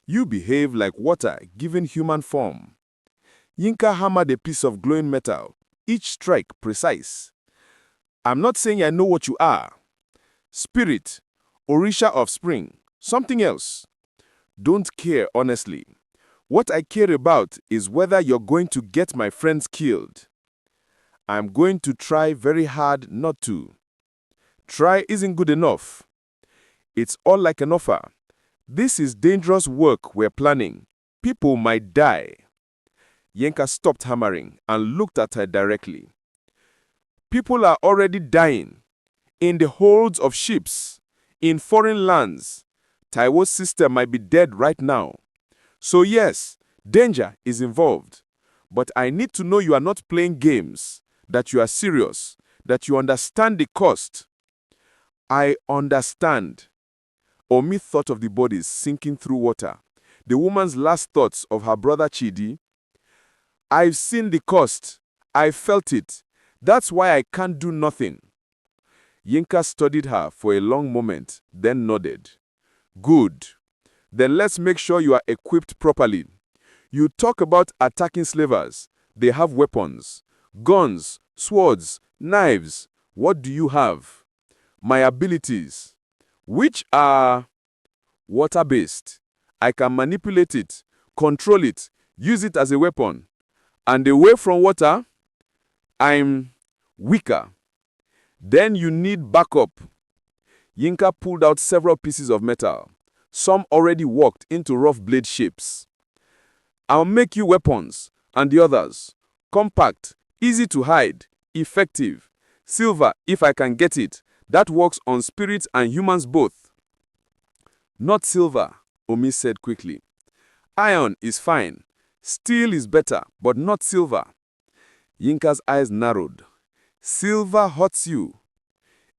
You behave like water given human form. Yinka hammered a piece of glowing metal, each strike precise. I'm not saying I know what you are. Spirit, Orisha of spring, something else. Don't care honestly. What I care about is whether you're going to get my friends killed. I'm going to try very hard not to. Try isn't good enough. It's all like an offer. This is dangerous work we're planning. People might die. Yenka stopped hammering and looked at her directly. People are already dying. In the holds of ships. In foreign lands. Taiwo's sister might be dead right now. So yes, danger is involved. But I need to know you are not playing games. That you are serious. That you understand the cost. I understand. Omi thought of the bodies sinking through water. The woman's last thoughts of her brother Chidi. I've seen the cost. I felt it. That's why I can't do nothing. Yinka studied her for a long moment, then nodded. Good. Then let's make sure you are equipped properly. You talk about attacking slavers. They have weapons. Guns, swords, knives. What do you have? My abilities. Which are... Water-based. I can manipulate it, control it, use it as a weapon. And away from water, I'm weaker. Then you need backup. Yinka pulled out several pieces of metal. Some already worked into rough blade shapes. I'll make you weapons, and the others. Compact, easy to hide, effective. Silver, if I can get it. That works on spirits and humans both. Not silver, Omi said quickly. Iron is fine. Steel is better, but not silver. Yinka's eyes narrowed. Silver hurts you.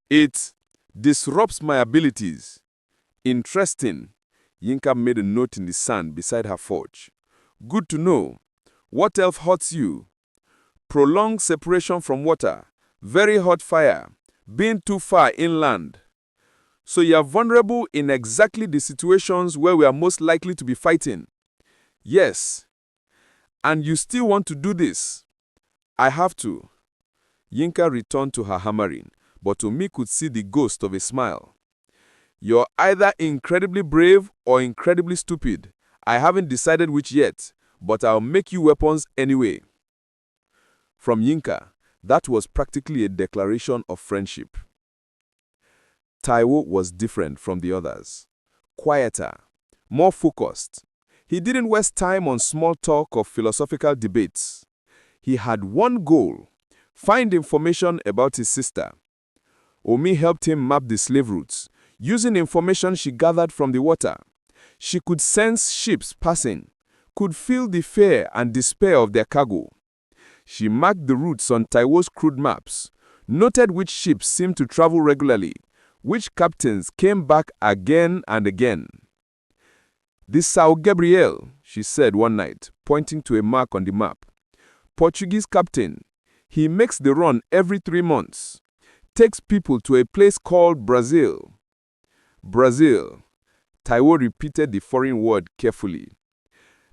It disrupts my abilities. Interesting. Yinka made a note in the sand beside her forge. Good to know. What else hurts you? Prolonged separation from water, very hot fire, being too far inland. So you are vulnerable in exactly the situations where we are most likely to be fighting. Yes. And you still want to do this? I have to. Yinka returned to her hammering, but Omi could see the ghost of a smile. You're either incredibly brave or incredibly stupid. I haven't decided which yet, but I'll make you weapons anyway. From Yinka, that was practically a declaration of friendship. Taiwo was different from the others. Quieter, more focused. He didn't waste time on small talk or philosophical debates. He had one goal: find information about his sister. Omi helped him map the slave routes, using information she gathered from the water. She could sense ships passing, could feel the fear and despair of their cargo. She marked the routes on Taiwo's crude maps, noted which ships seemed to travel regularly, which captains came back again and again. This São Gabriel, she said one night, pointing to a mark on the map. Portuguese captain. He makes the run every 3 months. Takes people to a place called Brazil. Brazil. Taiwo repeated the foreign word carefully.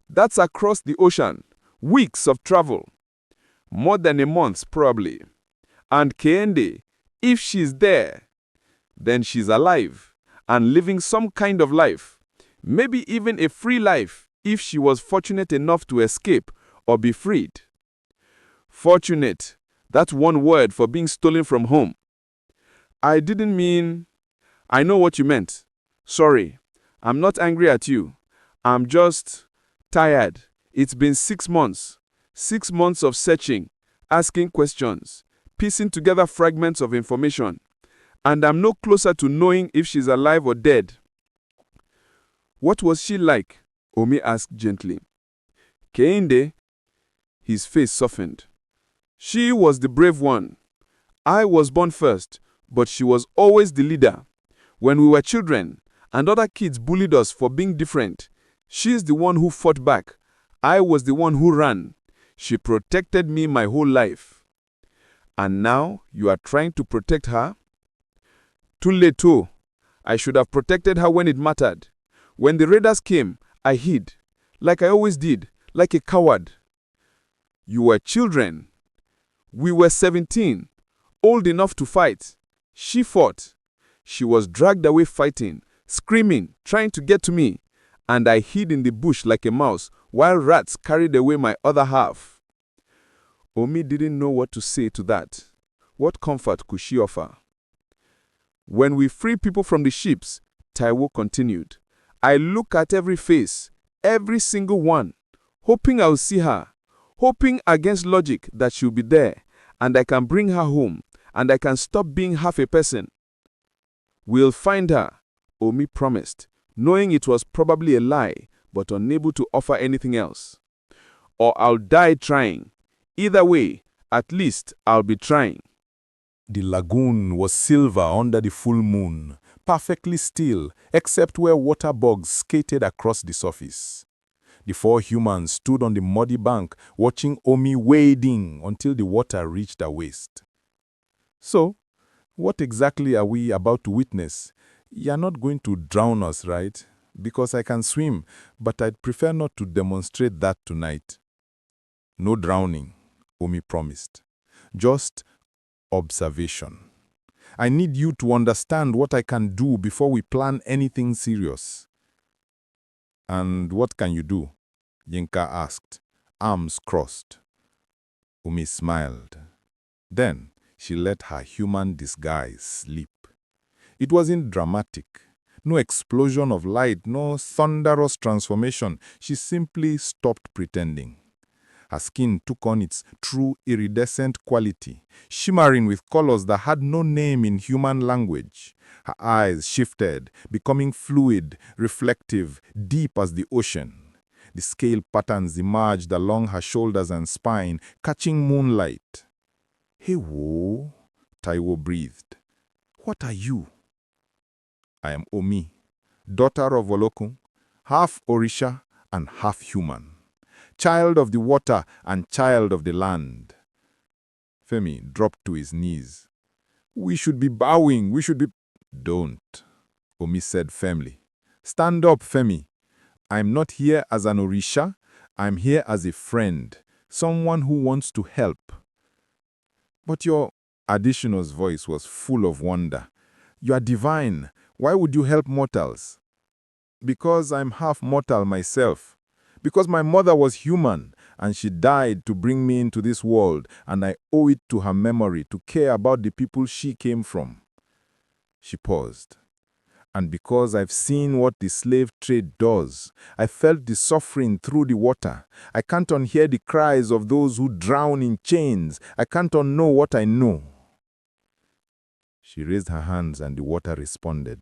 That's across the ocean. Weeks of travel. More than a month, probably. And Keende, if she's there, then she's alive and living some kind of life. Maybe even a free life if she was fortunate enough to escape or be freed. Fortunate. That's one word for being stolen from home. I didn't mean... I know what you meant. Sorry. I'm not angry at you. I'm just tired. It's been 6 months. 6 months of searching, asking questions, piecing together fragments of information. And I'm no closer to knowing if she's alive or dead. What was she like? Omi asked gently. Keinde. His face softened. She was the brave one. I was born first, but she was always the leader. When we were children, and other kids bullied us for being different, she's the one who fought back. I was the one who ran. She protected me my whole life. And now you are trying to protect her? Too late too. I should have protected her when it mattered. When the raiders came, I hid, like I always did, like a coward. You were children. We were 17, old enough to fight. She fought. She was dragged away fighting, screaming, trying to get to me, and I hid in the bush like a mouse while rats carried away my other half. Omi didn't know what to say to that. What comfort could she offer? When we free people from the ships, Taiwo continued, I look at every face, every single one, hoping I'll see her, hoping against logic that she'll be there, and I can bring her home, and I can stop being half a person. We'll find her, Omi promised, knowing it was probably a lie, but unable to offer anything else. Or I'll die trying. Either way, at least I'll be trying. The lagoon was silver under the full moon, perfectly still, except where water bugs skated across the surface. The 4 humans stood on the muddy bank, watching Omi wading until the water reached her waist. So, what exactly are we about to witness? You're not going to drown us, right? Because I can swim, but I'd prefer not to demonstrate that tonight. No drowning, Omi promised. Just observation. I need you to understand what I can do before we plan anything serious. And what can you do? Yinka asked, arms crossed. Umi smiled. Then she let her human disguise slip. It wasn't dramatic. No explosion of light, no thunderous transformation. She simply stopped pretending. Her skin took on its true iridescent quality, shimmering with colors that had no name in human language. Her eyes shifted, becoming fluid, reflective, deep as the ocean. The scale patterns emerged along her shoulders and spine, catching moonlight. "Hey, wo," Taiwo breathed. "What are you?" "I am Omi, daughter of Olokun, half Orisha and half human. Child of the water and child of the land." Femi dropped to his knees. "We should be bowing, we should be—" "Don't," Omi said firmly. "Stand up, Femi. I'm not here as an Orisha, I'm here as a friend, someone who wants to help." "But your—" Adishino's voice was full of wonder. "You are divine. Why would you help mortals?" "Because I'm half mortal myself. Because my mother was human, and she died to bring me into this world, and I owe it to her memory to care about the people she came from." She paused. "And because I've seen what the slave trade does, I felt the suffering through the water. I can't unhear the cries of those who drown in chains. I can't unknow what I know." She raised her hands and the water responded.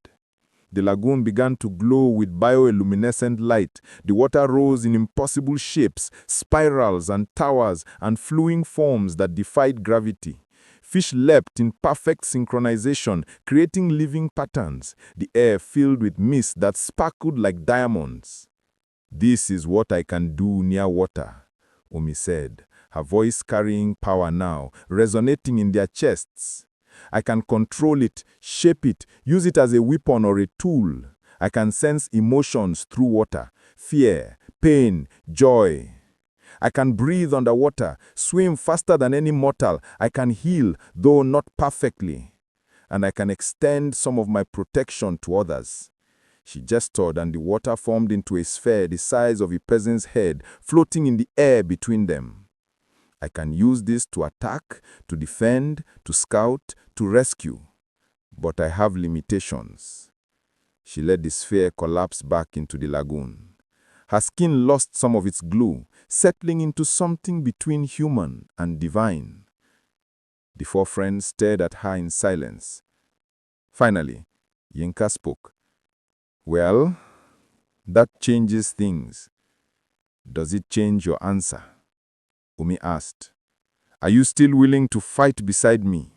The lagoon began to glow with bioluminescent light. The water rose in impossible shapes, spirals and towers and flowing forms that defied gravity. Fish leapt in perfect synchronization, creating living patterns. The air filled with mist that sparkled like diamonds. "This is what I can do near water," Omi said, her voice carrying power now, resonating in their chests. "I can control it, shape it, use it as a weapon or a tool. I can sense emotions through water, fear, pain, joy. I can breathe underwater, swim faster than any mortal. I can heal, though not perfectly. And I can extend some of my protection to others." She gestured, and the water formed into a sphere the size of a peasant's head, floating in the air between them. "I can use this to attack, to defend, to scout, to rescue. But I have limitations." She let the sphere collapse back into the lagoon. Her skin lost some of its glow, settling into something between human and divine. The four friends stared at her in silence. Finally, Yinka spoke. "Well, that changes things. Does it change your answer?" Umi asked. "Are you still willing to fight beside me?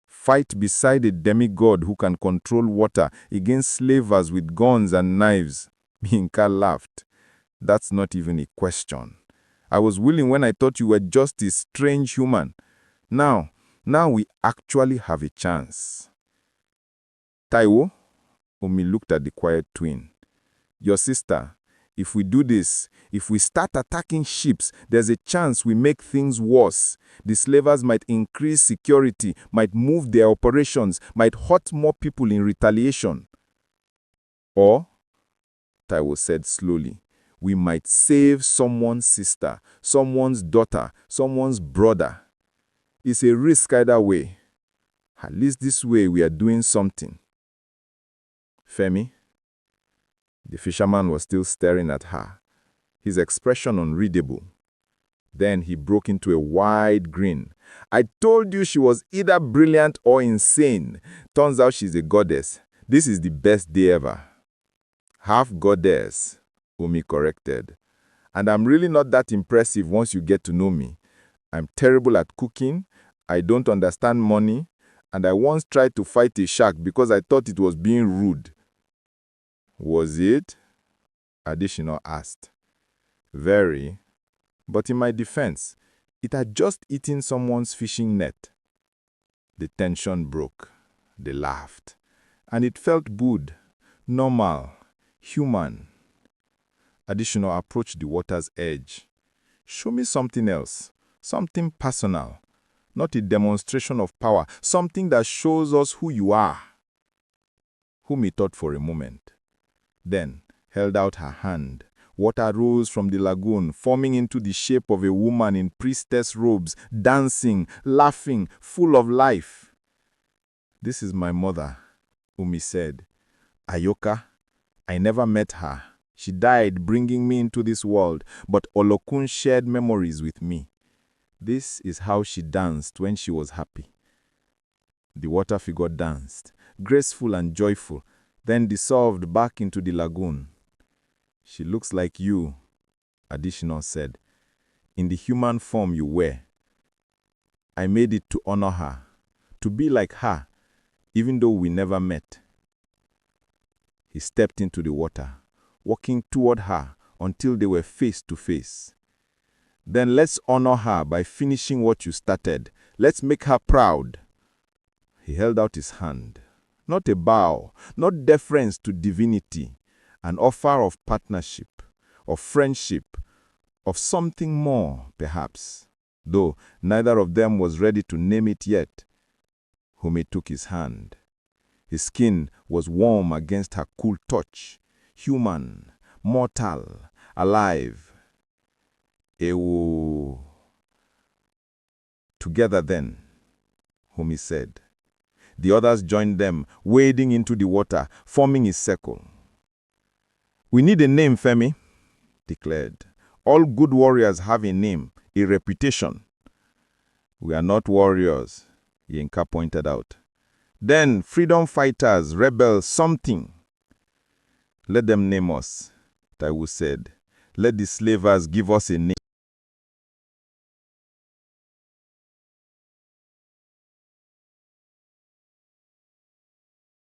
Fight beside a demigod who can control water against slavers with guns and knives?" Yinka laughed. "That's not even a question. I was willing when I thought you were just a strange human. Now we actually have a chance." "Taiwo," Omi looked at the quiet twin. "Your sister, if we do this, if we start attacking ships, there's a chance we make things worse. The slavers might increase security, might move their operations, might hurt more people in retaliation. Or," Taiwo said slowly, "we might save someone's sister, someone's daughter, someone's brother. It's a risk either way. At least this way we are doing something." "Femi?" The fisherman was still staring at her, his expression unreadable. Then he broke into a wide grin. "I told you she was either brilliant or insane. Turns out she's a goddess. This is the best day ever." "Half goddess," Omi corrected. "And I'm really not that impressive once you get to know me. I'm terrible at cooking, I don't understand money, and I once tried to fight a shark because I thought it was being rude." "Was it?" Adishino asked. "Very. But in my defense, it had just eaten someone's fishing net." The tension broke. They laughed. And it felt good, normal, human. Adishino approached the water's edge. "Show me something else, something personal. Not a demonstration of power, something that shows us who you are." Umi thought for a moment. Then, held out her hand. Water rose from the lagoon, forming into the shape of a woman in priestess robes, dancing, laughing, full of life. "This is my mother," Umi said. "Ayoka. I never met her. She died bringing me into this world, but Olokun shared memories with me. This is how she danced when she was happy." The water figure danced, graceful and joyful, then dissolved back into the lagoon. "She looks like you," Additional said, "in the human form you wear. I made it to honor her, to be like her, even though we never met." He stepped into the water, walking toward her until they were face to face. "Then let's honor her by finishing what you started. Let's make her proud." He held out his hand. Not a bow, not deference to divinity, an offer of partnership, of friendship, of something more, perhaps, though neither of them was ready to name it yet. Umi took his hand. His skin was warm against her cool touch, human, mortal, alive. "Ewo." "Together then," Umi said. The others joined them, wading into the water, forming a circle. "We need a name, Femi," declared. "All good warriors have a name, a reputation." "We are not warriors," Yinka pointed out. "Then freedom fighters, rebels, something." "Let them name us," Taiwo said. "Let the slavers give us a name."